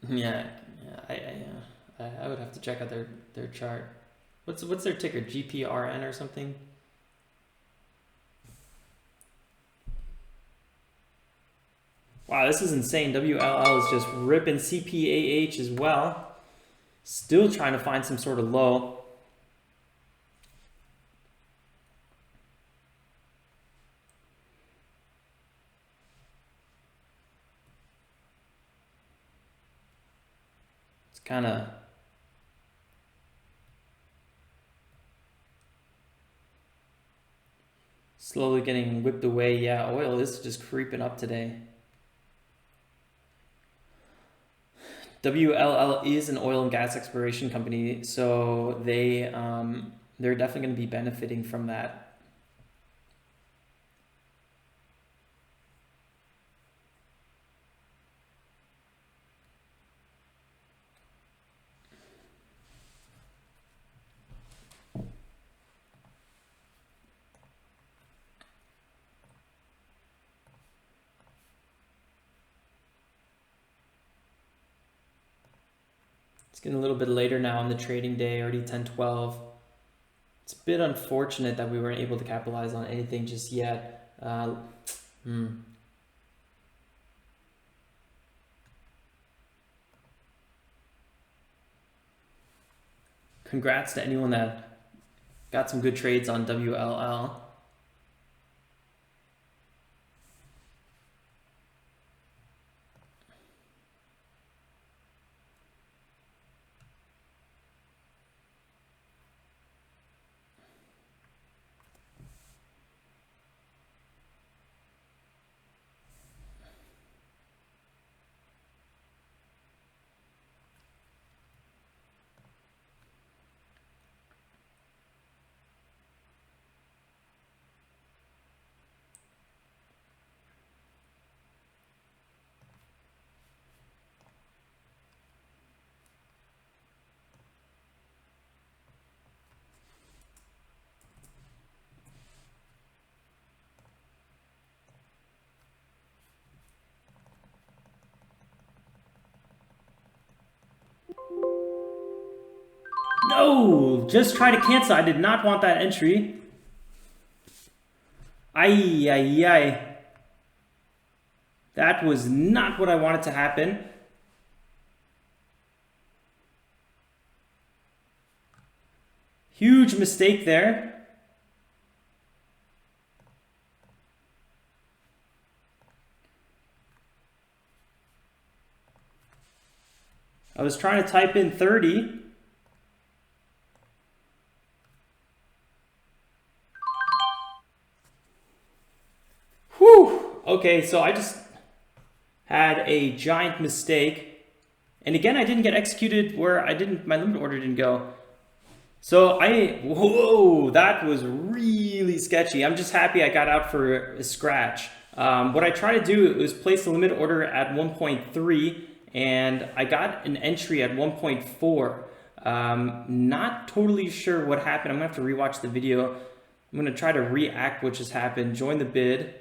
Yeah, I would have to check out their chart. What's their ticker? GPRN or something? Wow, this is insane. WLL is just ripping. CPAH as well. Still trying to find some sort of low. It's kind of slowly getting whipped away. Yeah, oil is just creeping up today. WLL is an oil and gas exploration company, so they're definitely going to be benefiting from that. It's getting a little bit later now on the trading day, already 10:12. It's a bit unfortunate that we weren't able to capitalize on anything just yet. Congrats to anyone that got some good trades on WLL. No, just try to cancel. I did not want that entry. Ay. That was not what I wanted to happen. Huge mistake there. I was trying to type in 30. Whew. Okay, so I just had a giant mistake. And again, I didn't get executed where my limit order didn't go. So whoa, that was really sketchy. I'm just happy I got out for a scratch. What I tried to do was place the limit order at 1.3 and I got an entry at 1.4. Not totally sure what happened. I'm gonna have to rewatch the video. I'm gonna try to react what just happened. Join the bid.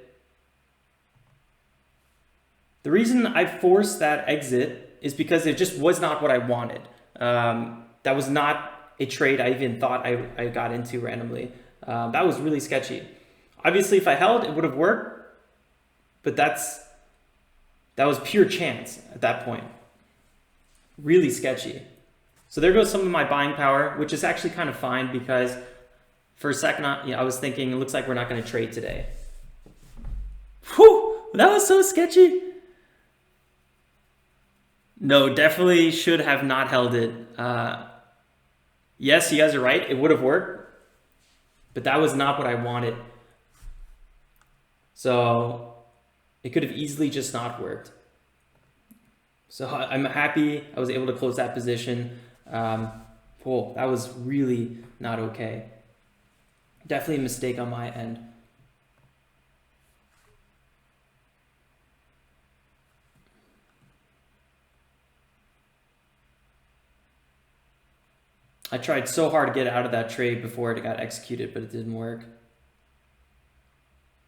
The reason I forced that exit is because it just was not what I wanted. That was not a trade I even thought I got into randomly. That was really sketchy. Obviously, if I held, it would have worked, but that was pure chance at that point. Really sketchy. So there goes some of my buying power, which is actually kind of fine because for a second, I was thinking it looks like we're not going to trade today. Whew, that was so sketchy. No, definitely should have not held it. Yes, you guys are right. It would have worked, but that was not what I wanted. So it could have easily just not worked. So I'm happy I was able to close that position. Whoa, that was really not okay. Definitely a mistake on my end. I tried so hard to get out of that trade before it got executed, but it didn't work.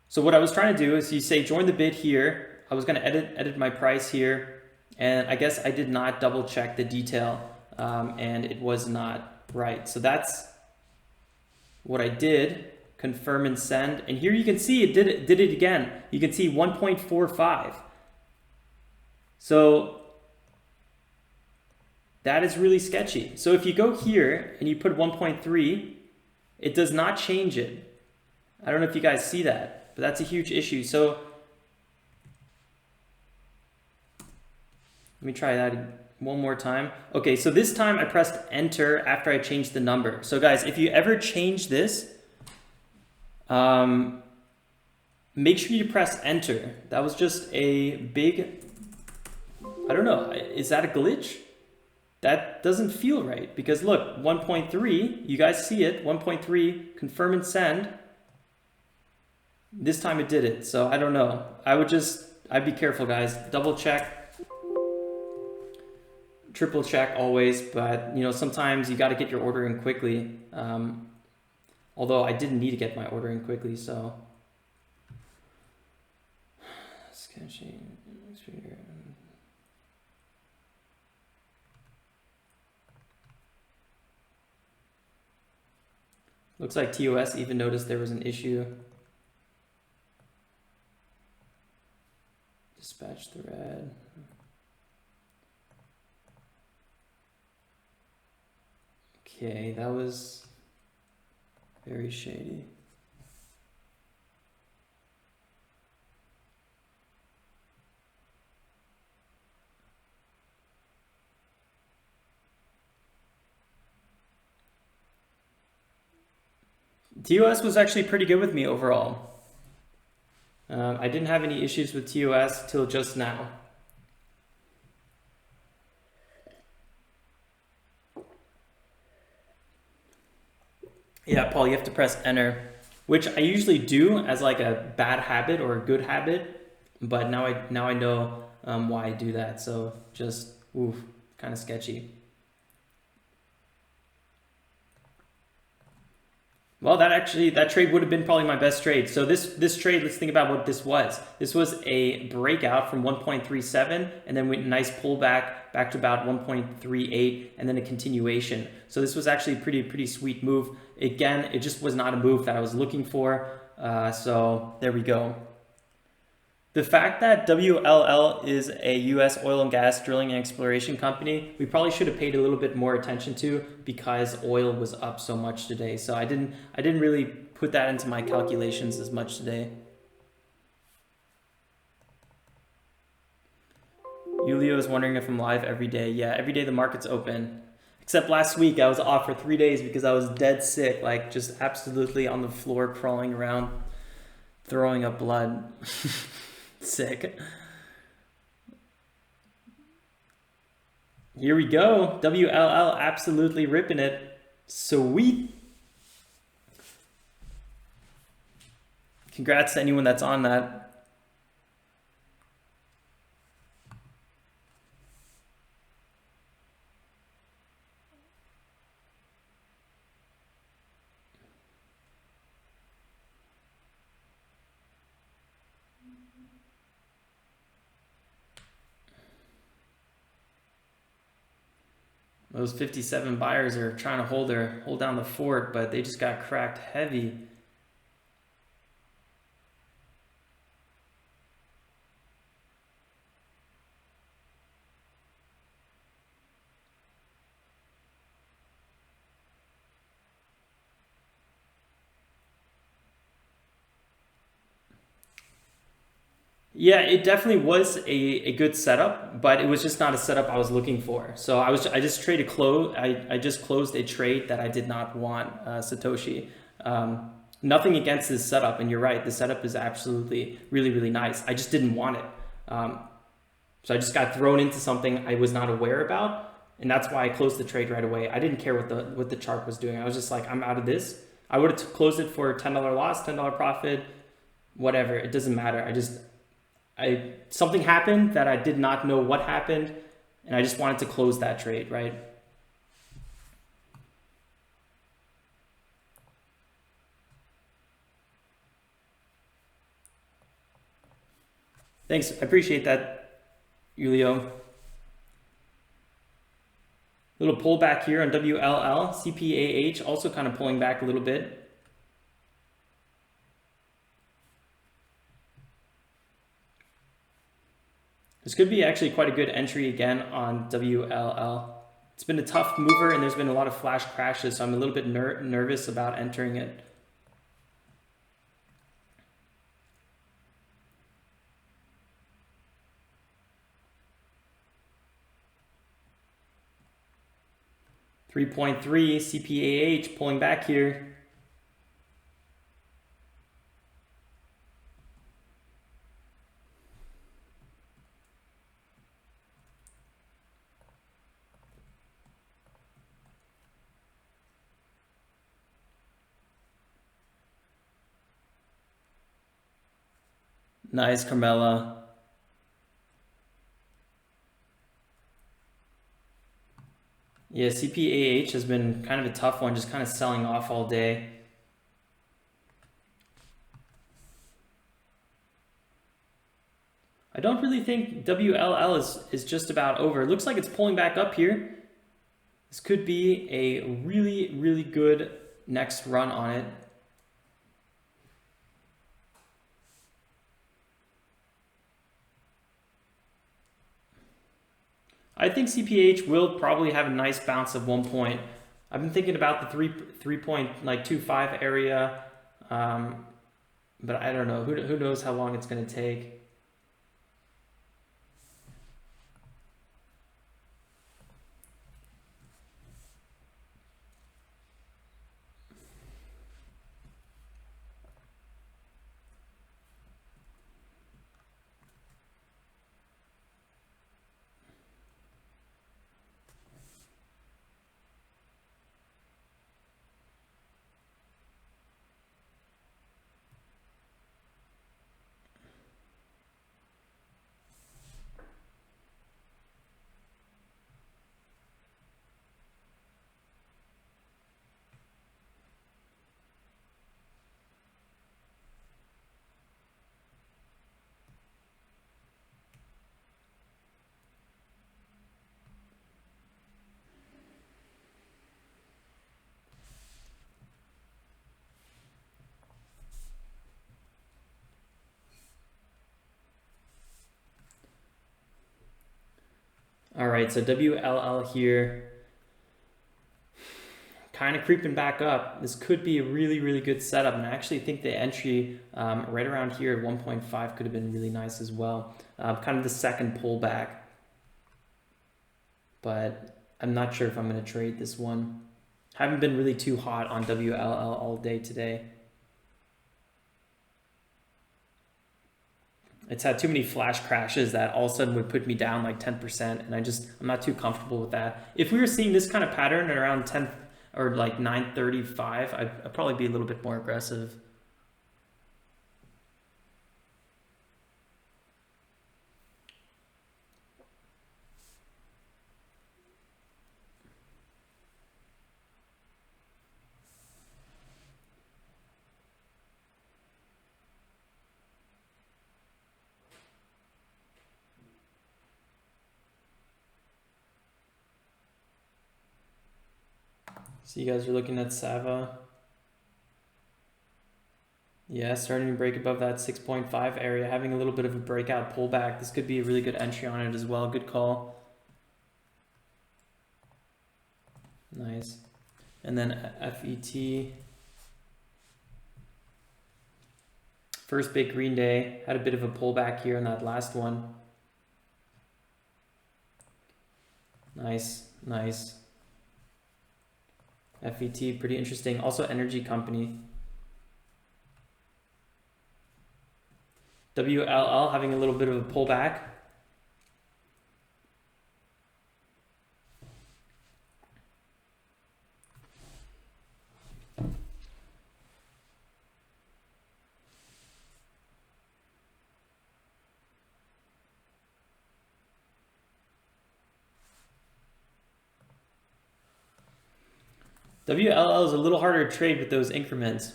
So what I was trying to do is you say join the bid here. I was going to edit my price here, and I guess I did not double check the detail, and it was not right. So that's what I did. Confirm and send, and here you can see it did it again. You can see 1.45. So that is really sketchy. So if you go here and you put 1.3, it does not change it. I don't know if you guys see that, but that's a huge issue. So let me try that one more time. Okay, so this time I pressed enter after I changed the number. So guys, if you ever change this, make sure you press enter. That was just a big, I don't know, is that a glitch? That doesn't feel right, because look, 1.3, you guys see it, 1.3, confirm and send. This time it did it, so I don't know. I'd be careful, guys. Double check, triple check always, but you know, sometimes you got to get your order in quickly. Although I didn't need to get my order in quickly, so. Sketchy. Looks like TOS even noticed there was an issue. Dispatch thread. Okay, that was very shady. TOS was actually pretty good with me overall. I didn't have any issues with TOS till just now. Yeah, Paul, you have to press enter, which I usually do as like a bad habit or a good habit, but now I know why I do that. So just kind of sketchy. Well, that trade would have been probably my best trade. So this trade, let's think about what this was. This was a breakout from 1.37, and then went nice pullback back to about 1.38, and then a continuation. So this was actually a pretty sweet move. Again, it just was not a move that I was looking for. So there we go. The fact that WLL is a U.S. oil and gas drilling and exploration company, we probably should have paid a little bit more attention to, because oil was up so much today. So I didn't really put that into my calculations as much today. Julio is wondering if I'm live every day. Yeah, every day the market's open. Except last week I was off for 3 days because I was dead sick, like just absolutely on the floor crawling around, throwing up blood. Sick. Here we go. WLL absolutely ripping it. Sweet. Congrats to anyone that's on that. Those 57 buyers are trying to hold down the fort, but they just got cracked heavy. Yeah, it definitely was a good setup, but it was just not a setup I was looking for. So I just traded I just closed a trade that I did not want, Satoshi. Nothing against this setup, and you're right, the setup is absolutely really nice. I just didn't want it. So I just got thrown into something I was not aware about, and that's why I closed the trade right away. I didn't care what the chart was doing. I was just like, I'm out of this. I would have closed it for $10 loss, $10 profit, whatever. It doesn't matter. Something happened that I did not know what happened, and I just wanted to close that trade, right? Thanks, I appreciate that, Julio. Little pullback here on WLL, CPAH also kind of pulling back a little bit. This could be actually quite a good entry again on WLL. It's been a tough mover and there's been a lot of flash crashes, so I'm a little bit nervous about entering it. $3.3 CPAH pulling back here. Nice, Carmela. Yeah, CPAH has been kind of a tough one, just kind of selling off all day. I don't really think WLL is just about over. It looks like it's pulling back up here. This could be a really, really good next run on it. I think CPH will probably have a nice bounce at one point. I've been thinking about the 3.25 area, but I don't know. Who knows how long it's going to take. All right, so WLL here, kind of creeping back up. This could be a really, really good setup, and I actually think the entry right around here at 1.5 could have been really nice as well. Kind of the second pullback, but I'm not sure if I'm going to trade this one. Haven't been really too hot on WLL all day today. It's had too many flash crashes that all of a sudden would put me down like 10%, and I'm not too comfortable with that. If we were seeing this kind of pattern at around 10 or like 935, I'd probably be a little bit more aggressive. So you guys are looking at Sava. Yeah, starting to break above that 6.5 area, having a little bit of a breakout pullback. This could be a really good entry on it as well. Good call. Nice. And then FET. First big green day. Had a bit of a pullback here in that last one. Nice, nice. FET, pretty interesting. Also energy company. WLL having a little bit of a pullback. WLL is a little harder to trade with those increments.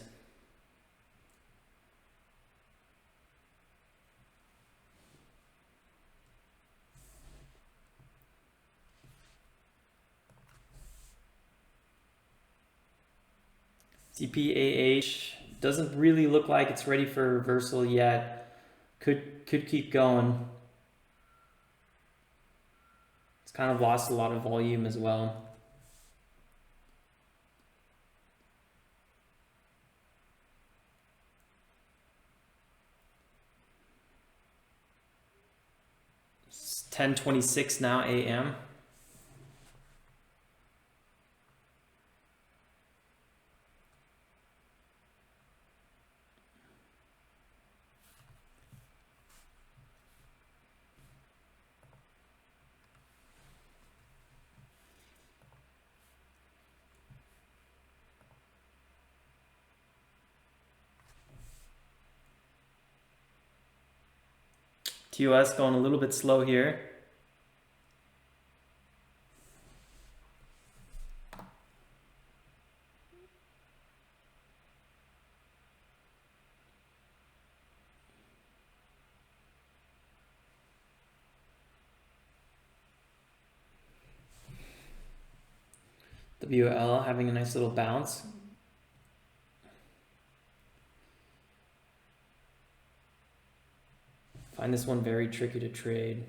CPAH doesn't really look like it's ready for reversal yet. Could keep going. It's kind of lost a lot of volume as well. It's 10:26 now a.m. TOS going a little bit slow here. WL having a nice little bounce. Find this one very tricky to trade.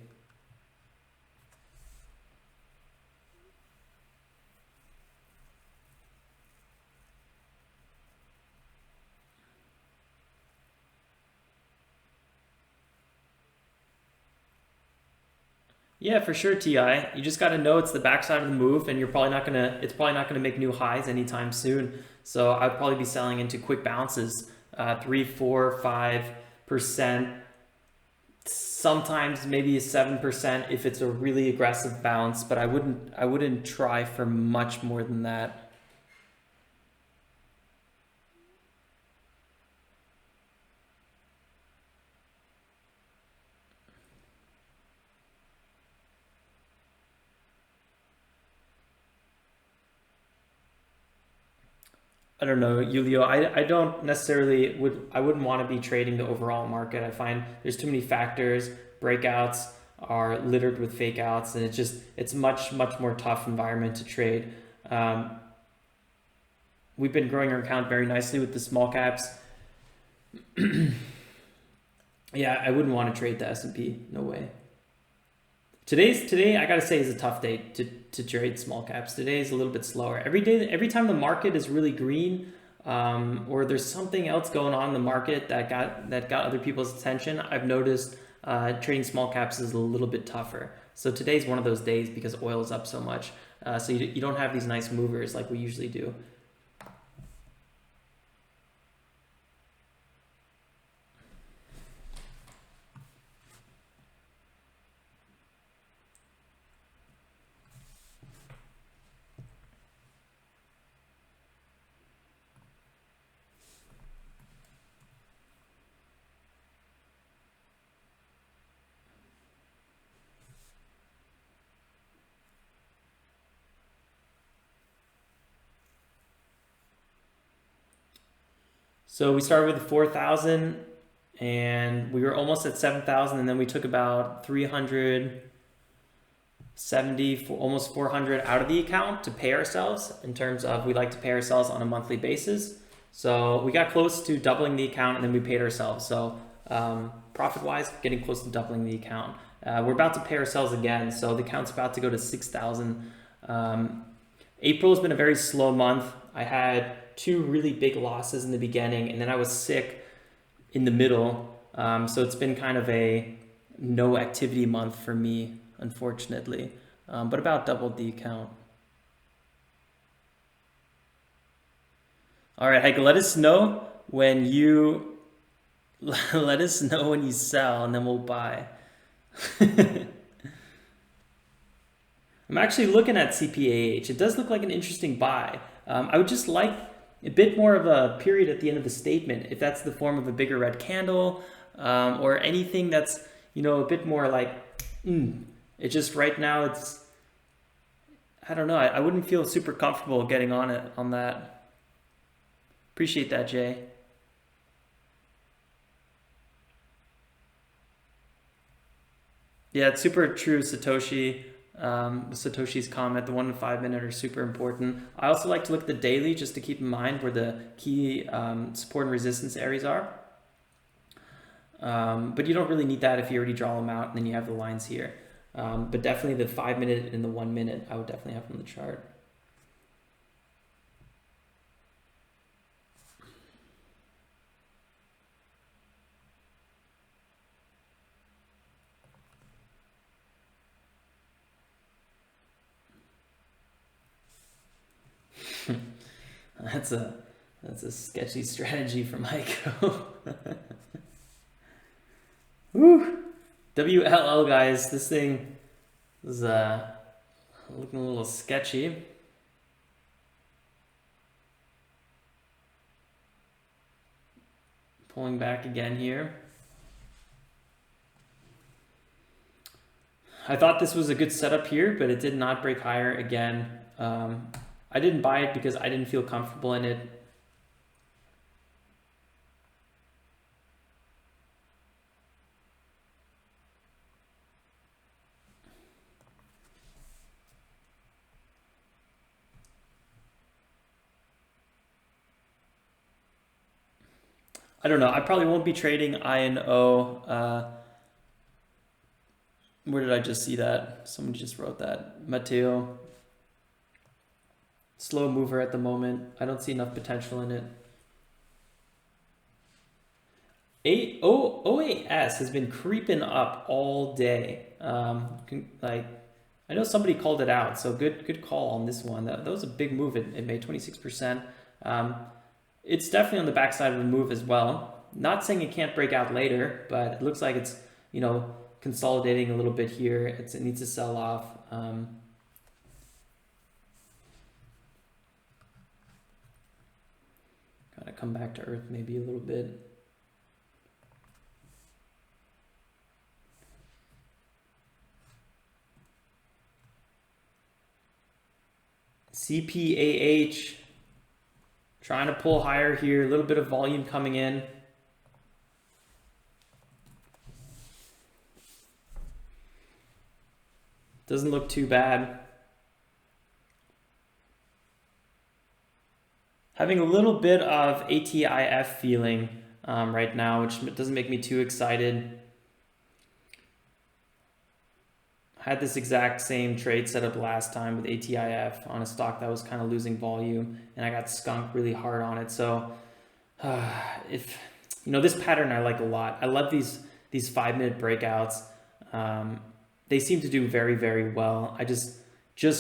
Yeah, for sure, TI. You just got to know it's the backside of the move, and it's probably not gonna make new highs anytime soon. So I'd probably be selling into quick bounces, 3, 4, 5%. Sometimes maybe 7% if it's a really aggressive bounce, but I wouldn't try for much more than that. I don't know, Julio. I don't necessarily I wouldn't want to be trading the overall market. I find there's too many factors. Breakouts are littered with fake outs, and it's much more tough environment to trade. We've been growing our account very nicely with the small caps. Yeah, I wouldn't want to trade the S&P. No way. Today I gotta say is a tough day to trade small caps. Today is a little bit slower. Every time the market is really green, or there's something else going on in the market that got other people's attention, I've noticed trading small caps is a little bit tougher. So today's one of those days because oil is up so much. So you don't have these nice movers like we usually do. So we started with 4,000 and we were almost at 7,000, and then we took about 370, almost 400 out of the account to pay ourselves, in terms of we like to pay ourselves on a monthly basis. So we got close to doubling the account and then we paid ourselves. So profit wise, getting close to doubling the account. We're about to pay ourselves again. So the account's about to go to 6,000. April has been a very slow month. I had 2 really big losses in the beginning, and then I was sick in the middle. So it's been kind of a no activity month for me, unfortunately, but about doubled the account. All right, Heike, let us know when you sell, and then we'll buy. I'm actually looking at CPAH. It does look like an interesting buy. I would just like a bit more of a period at the end of the statement, if that's the form of a bigger red candle, or anything that's, a bit more like, it just right now it's, I don't know. I wouldn't feel super comfortable getting on it on that. Appreciate that, Jay. Yeah, it's super true, Satoshi. Satoshi's comment, the 1 and 5 minute are super important. I also like to look at the daily just to keep in mind where the key support and resistance areas are. But you don't really need that if you already draw them out and then you have the lines here. But definitely the 5 minute and the 1 minute, I would definitely have on the chart. That's a sketchy strategy from Heiko. Woo! WLL guys, this thing is looking a little sketchy. Pulling back again here. I thought this was a good setup here, but it did not break higher again. I didn't buy it because I didn't feel comfortable in it. I don't know. I probably won't be trading I and O. Where did I just see that? Someone just wrote that. Matteo. Slow mover at the moment. I don't see enough potential in it. OAS has been creeping up all day. Like, I know somebody called it out, so good call on this one. That was a big move. It made 26%. It's definitely on the backside of the move as well. Not saying it can't break out later, but it looks like it's, you know, consolidating a little bit here. It needs to sell off. Gotta come back to earth maybe a little bit. CPAH trying to pull higher here, a little bit of volume coming in. Doesn't look too bad. Having a little bit of ATIF feeling right now, which doesn't make me too excited. I had this exact same trade set up last time with ATIF on a stock that was kind of losing volume, and I got skunked really hard on it. So if you know, this pattern I like a lot. I love these 5 minute breakouts. They seem to do very, very well. I just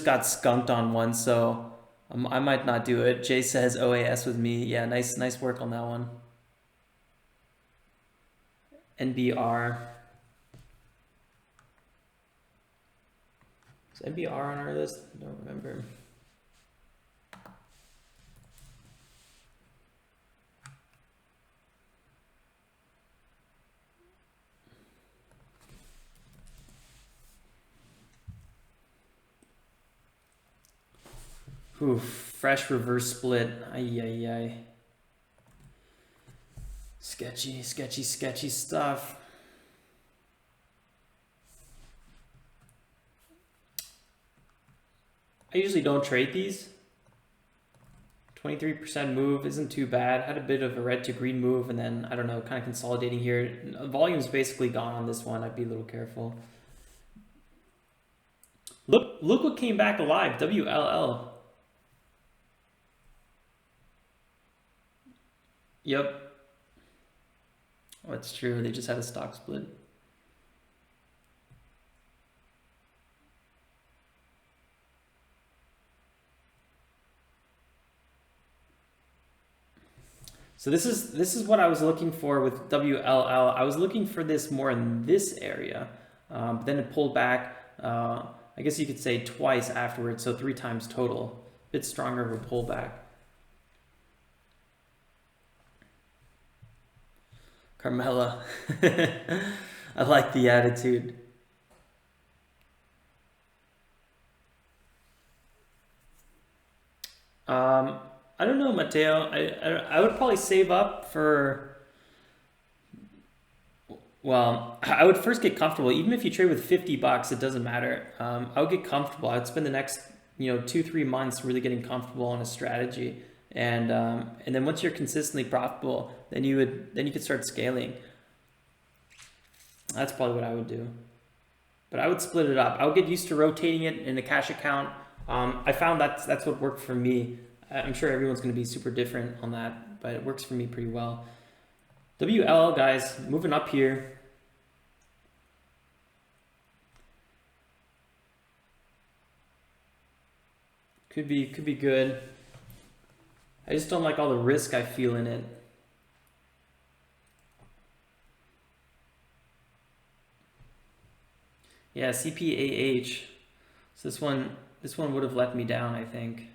got skunked on one, so I might not do it. Jay says OAS with me. Yeah, nice work on that one. NBR. Is NBR on our list? I don't remember. Ooh, fresh reverse split. Ay. Sketchy stuff. I usually don't trade these. 23% move isn't too bad. Had a bit of a red to green move, and then, I don't know, kind of consolidating here. Volume's basically gone on this one. I'd be a little careful. Look what came back alive. WLL. Yep. Oh, it's true. They just had a stock split. So this is what I was looking for with WLL. I was looking for this more in this area, but then it pulled back. I guess you could say twice afterwards, so 3 times total. A bit stronger of a pullback. Carmela, I like the attitude. I don't know, Matteo. I would probably save up for Well, I would first get comfortable. Even if you trade with $50, it doesn't matter. I would get comfortable. I would spend the next 2-3 months really getting comfortable on a strategy, and then once you're consistently profitable, then you could start scaling. That's probably what I would do. But I would split it up. I would get used to rotating it in a cash account. I found that's what worked for me. I'm sure everyone's going to be super different on that, but it works for me pretty well. WLL, guys, moving up here. Could be good. I just don't like all the risk I feel in it. Yeah, CPAH. So this one would have let me down, I think.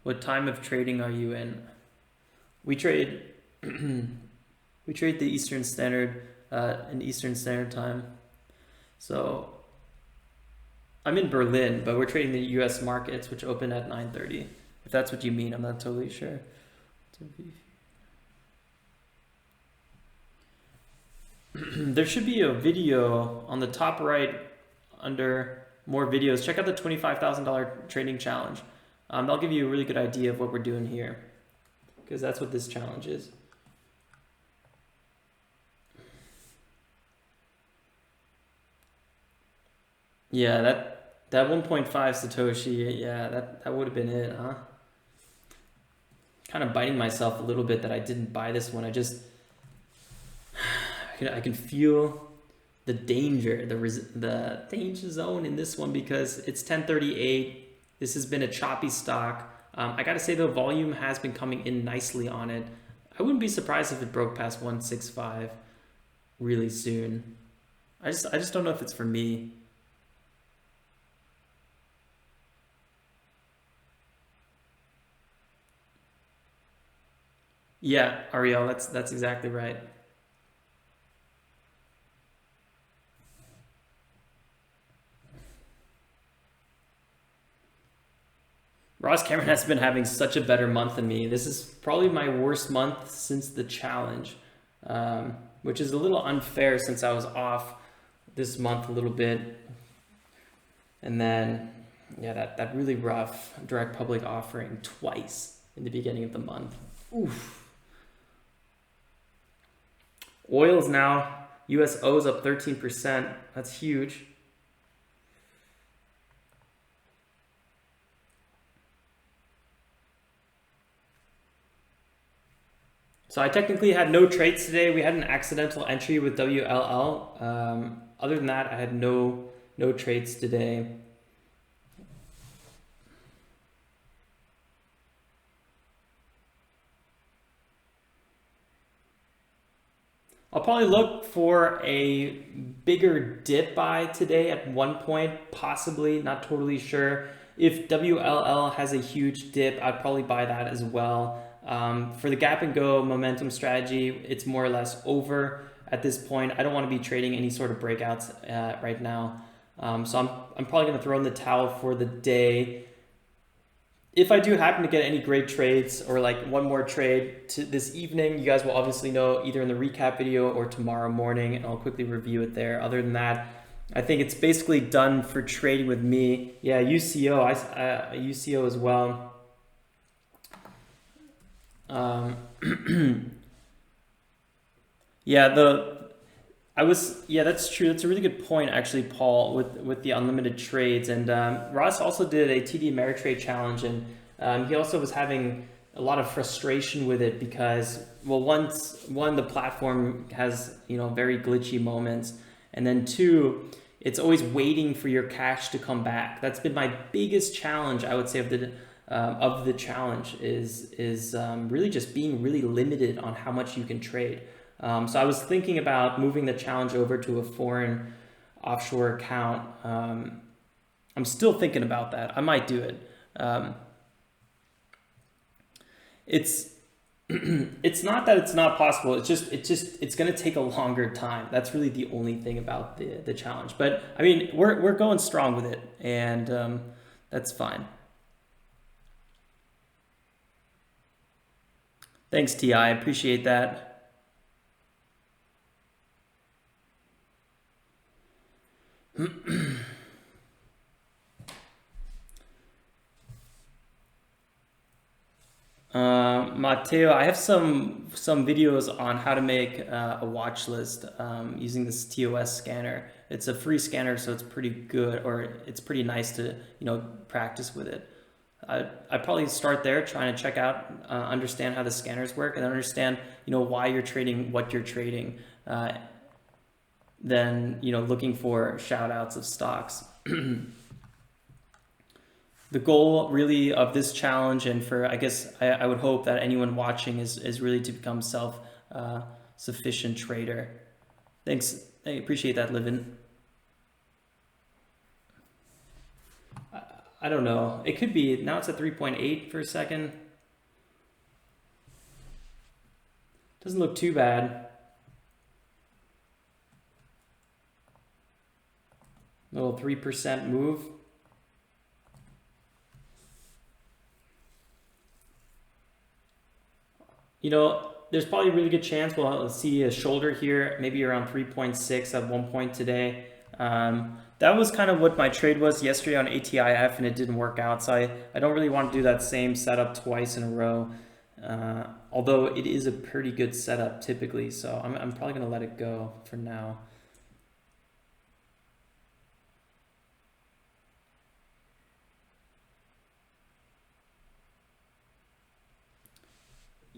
What time of trading are you in? We trade we trade the Eastern Standard in Eastern Standard Time. So I'm in Berlin, but we're trading the US markets, which open at 9:30. If that's what you mean, I'm not totally sure. There should be a video on the top right under more videos. Check out the $25,000 trading challenge. That'll give you a really good idea of what we're doing here, because that's what this challenge is. Yeah, that 1.5 Satoshi, yeah, that would have been it, huh? Kind of biting myself a little bit that I didn't buy this one. I can feel the danger, the danger zone in this one, because it's 1038. This has been a choppy stock. I gotta say though, volume has been coming in nicely on it. I wouldn't be surprised if it broke past 165 really soon. I just don't know if it's for me. Yeah, Ariel, that's exactly right. Ross Cameron has been having such a better month than me. This is probably my worst month since the challenge, which is a little unfair since I was off this month a little bit. And then, yeah, that really rough direct public offering twice in the beginning of the month. Oof. Oil's now, USO's up 13%. That's huge. So I technically had no trades today. We had an accidental entry with WLL. Other than that, I had no trades today. I'll probably look for a bigger dip buy today at one point, possibly, not totally sure. If WLL has a huge dip, I'd probably buy that as well. For the gap and go momentum strategy, it's more or less over at this point. I don't want to be trading any sort of breakouts right now. So I'm probably going to throw in the towel for the day. If I do happen to get any great trades or like one more trade this evening, you guys will obviously know either in the recap video or tomorrow morning, and I'll quickly review it there. Other than that, I think it's basically done for trading with me. Yeah, UCO, UCO as well. Yeah, that's true. That's a really good point, actually, Paul, with the unlimited trades. And Ross also did a TD Ameritrade challenge, and he also was having a lot of frustration with it because, well, one, the platform has very glitchy moments, and then two, it's always waiting for your cash to come back. That's been my biggest challenge, I would say, of the challenge is really just being really limited on how much you can trade. So I was thinking about moving the challenge over to a foreign offshore account. I'm still thinking about that. I might do it. It's not that it's not possible. It's going to take a longer time. That's really the only thing about the challenge. But I mean, we're going strong with it, and That's fine. Thanks, Ti. I appreciate that. Matteo, I have some videos on how to make a watch list using this TOS scanner. It's a free scanner, so it's pretty good, or it's pretty nice to practice with it. I'd probably start there, trying to check out, understand how the scanners work, and understand why you're trading what you're trading. Then looking for shout outs of stocks. The goal really of this challenge, and for I guess I would hope that anyone watching is really to become self-sufficient trader. Thanks, I appreciate that, Livin. I don't know. It could be, now it's at 3.8 for a second. Doesn't look too bad. Little 3% move. There's probably a really good chance we'll see a shoulder here, maybe around 3.6 at one point today. That was kind of what my trade was yesterday on ATIF, and it didn't work out. So I don't really want to do that same setup twice in a row, although it is a pretty good setup typically. So I'm probably going to let it go for now.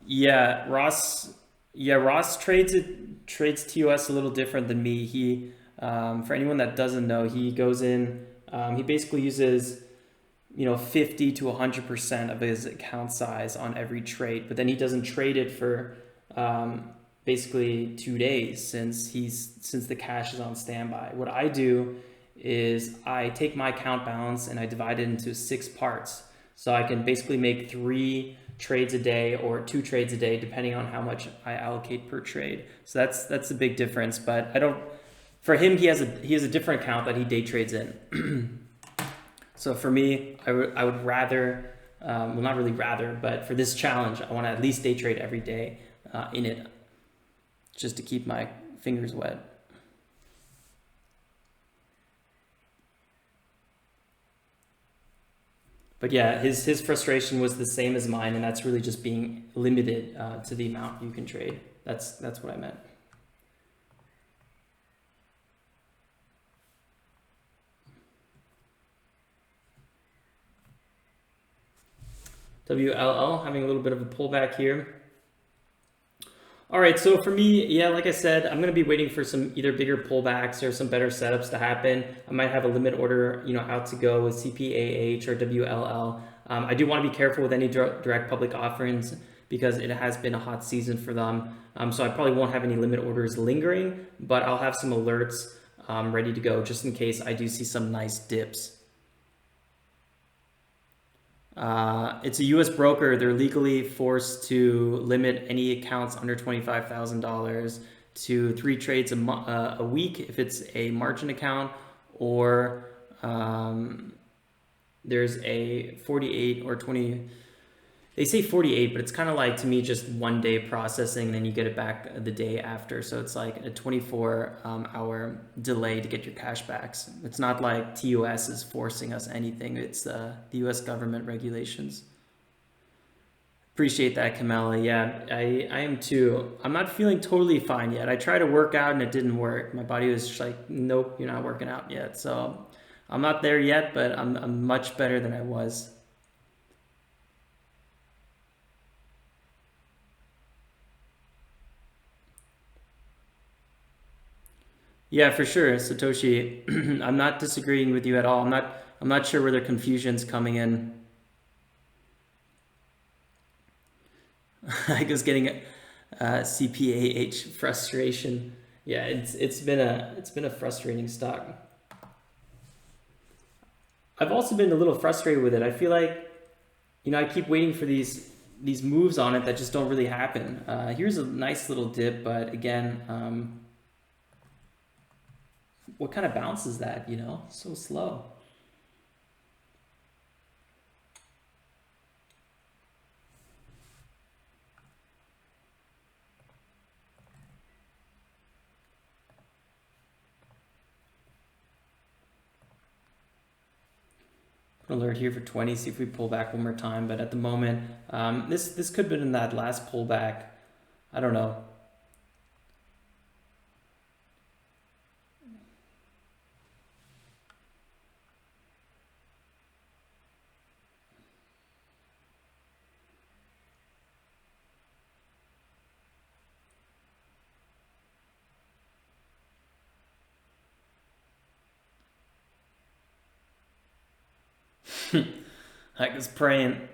Yeah, Ross trades TOS a little different than me. He, for anyone that doesn't know, he goes in, he basically uses, 50 to 100% of his account size on every trade, but then he doesn't trade it for basically 2 days since the cash is on standby. What I do is I take my account balance and I divide it into 6 parts. So I can basically make 3 trades a day or 2 trades a day, depending on how much I allocate per trade. So that's a big difference. But for him, he has a different account that he day trades in. So for me, I would rather, well, not really rather, but for this challenge, I want to at least day trade every day in it, just to keep my fingers wet. But yeah, his frustration was the same as mine, and that's really just being limited to the amount you can trade. That's what I meant. WLL having a little bit of a pullback here. All right, so for me, yeah, like I said, I'm going to be waiting for some either bigger pullbacks or some better setups to happen. I might have a limit order, out to go with CPAH or WLL. I do want to be careful with any direct public offerings because it has been a hot season for them. So I probably won't have any limit orders lingering, but I'll have some alerts ready to go just in case I do see some nice dips. It's a U.S. broker. They're legally forced to limit any accounts under $25,000 to 3 trades a week if it's a margin account, or there's a 48 or 20. They say 48, but it's kind of like, to me, just 1 day processing, and then you get it back the day after. So it's like a 24-hour delay to get your cash backs. It's not like TOS is forcing us anything. It's the U.S. government regulations. Appreciate that, Kamala. Yeah, I am too. I'm not feeling totally fine yet. I tried to work out and it didn't work. My body was just like, nope, you're not working out yet. So I'm not there yet, but I'm much better than I was. Yeah, for sure, Satoshi. I'm not disagreeing with you at all. I'm not sure where the confusion's coming in. I was getting CPAH frustration. Yeah, it's been a frustrating stock. I've also been a little frustrated with it. I feel like, I keep waiting for these moves on it that just don't really happen. Here's a nice little dip, but again, what kind of bounce is that, so slow? alert here for 20, see if we pull back one more time. But at the moment, this could have been in that last pullback. I don't know. I was praying.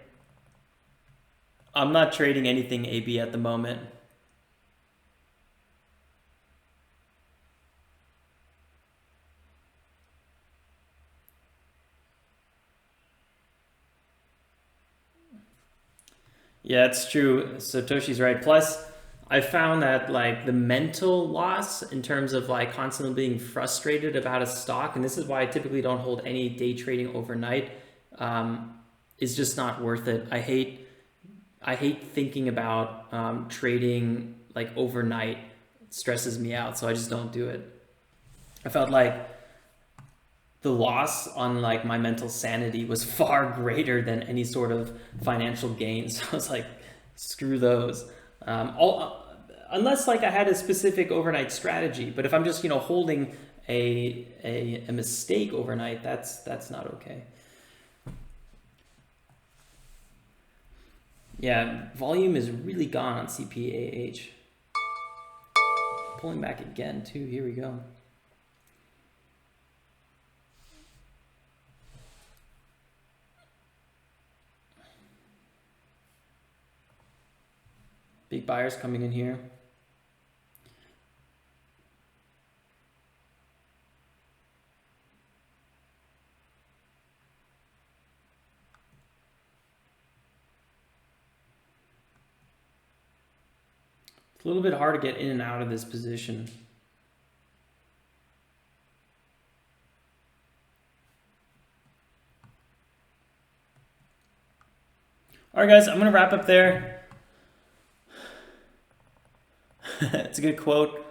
I'm not trading anything AB at the moment. Yeah, it's true. Satoshi's right. Plus, I found that like the mental loss in terms of like constantly being frustrated about a stock, and this is why I typically don't hold any day trading overnight, is just not worth it. I hate thinking about trading like overnight. It stresses me out, so I just don't do it. I felt like the loss on like my mental sanity was far greater than any sort of financial gains. I was like, screw those. Unless like I had a specific overnight strategy, but if I'm just holding a mistake overnight, that's not okay. Yeah, volume is really gone on CPAH. Pulling back again too. Here we go. Big buyers coming in here. It's a little bit hard to get in and out of this position. All right, guys, I'm going to wrap up there. It's a good quote.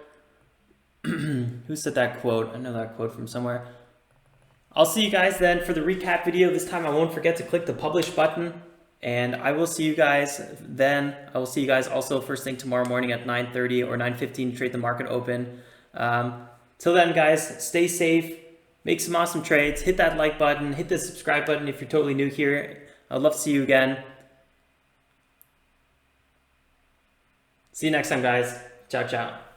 Who said that quote? I know that quote from somewhere. I'll see you guys then for the recap video. This time I won't forget to click the publish button. And I will see you guys then. I will see you guys also first thing tomorrow morning at 9:30 or 9:15 to trade the market open. Till then, guys, stay safe. Make some awesome trades. Hit that like button. Hit the subscribe button if you're totally new here. I'd love to see you again. See you next time, guys. Ciao, ciao.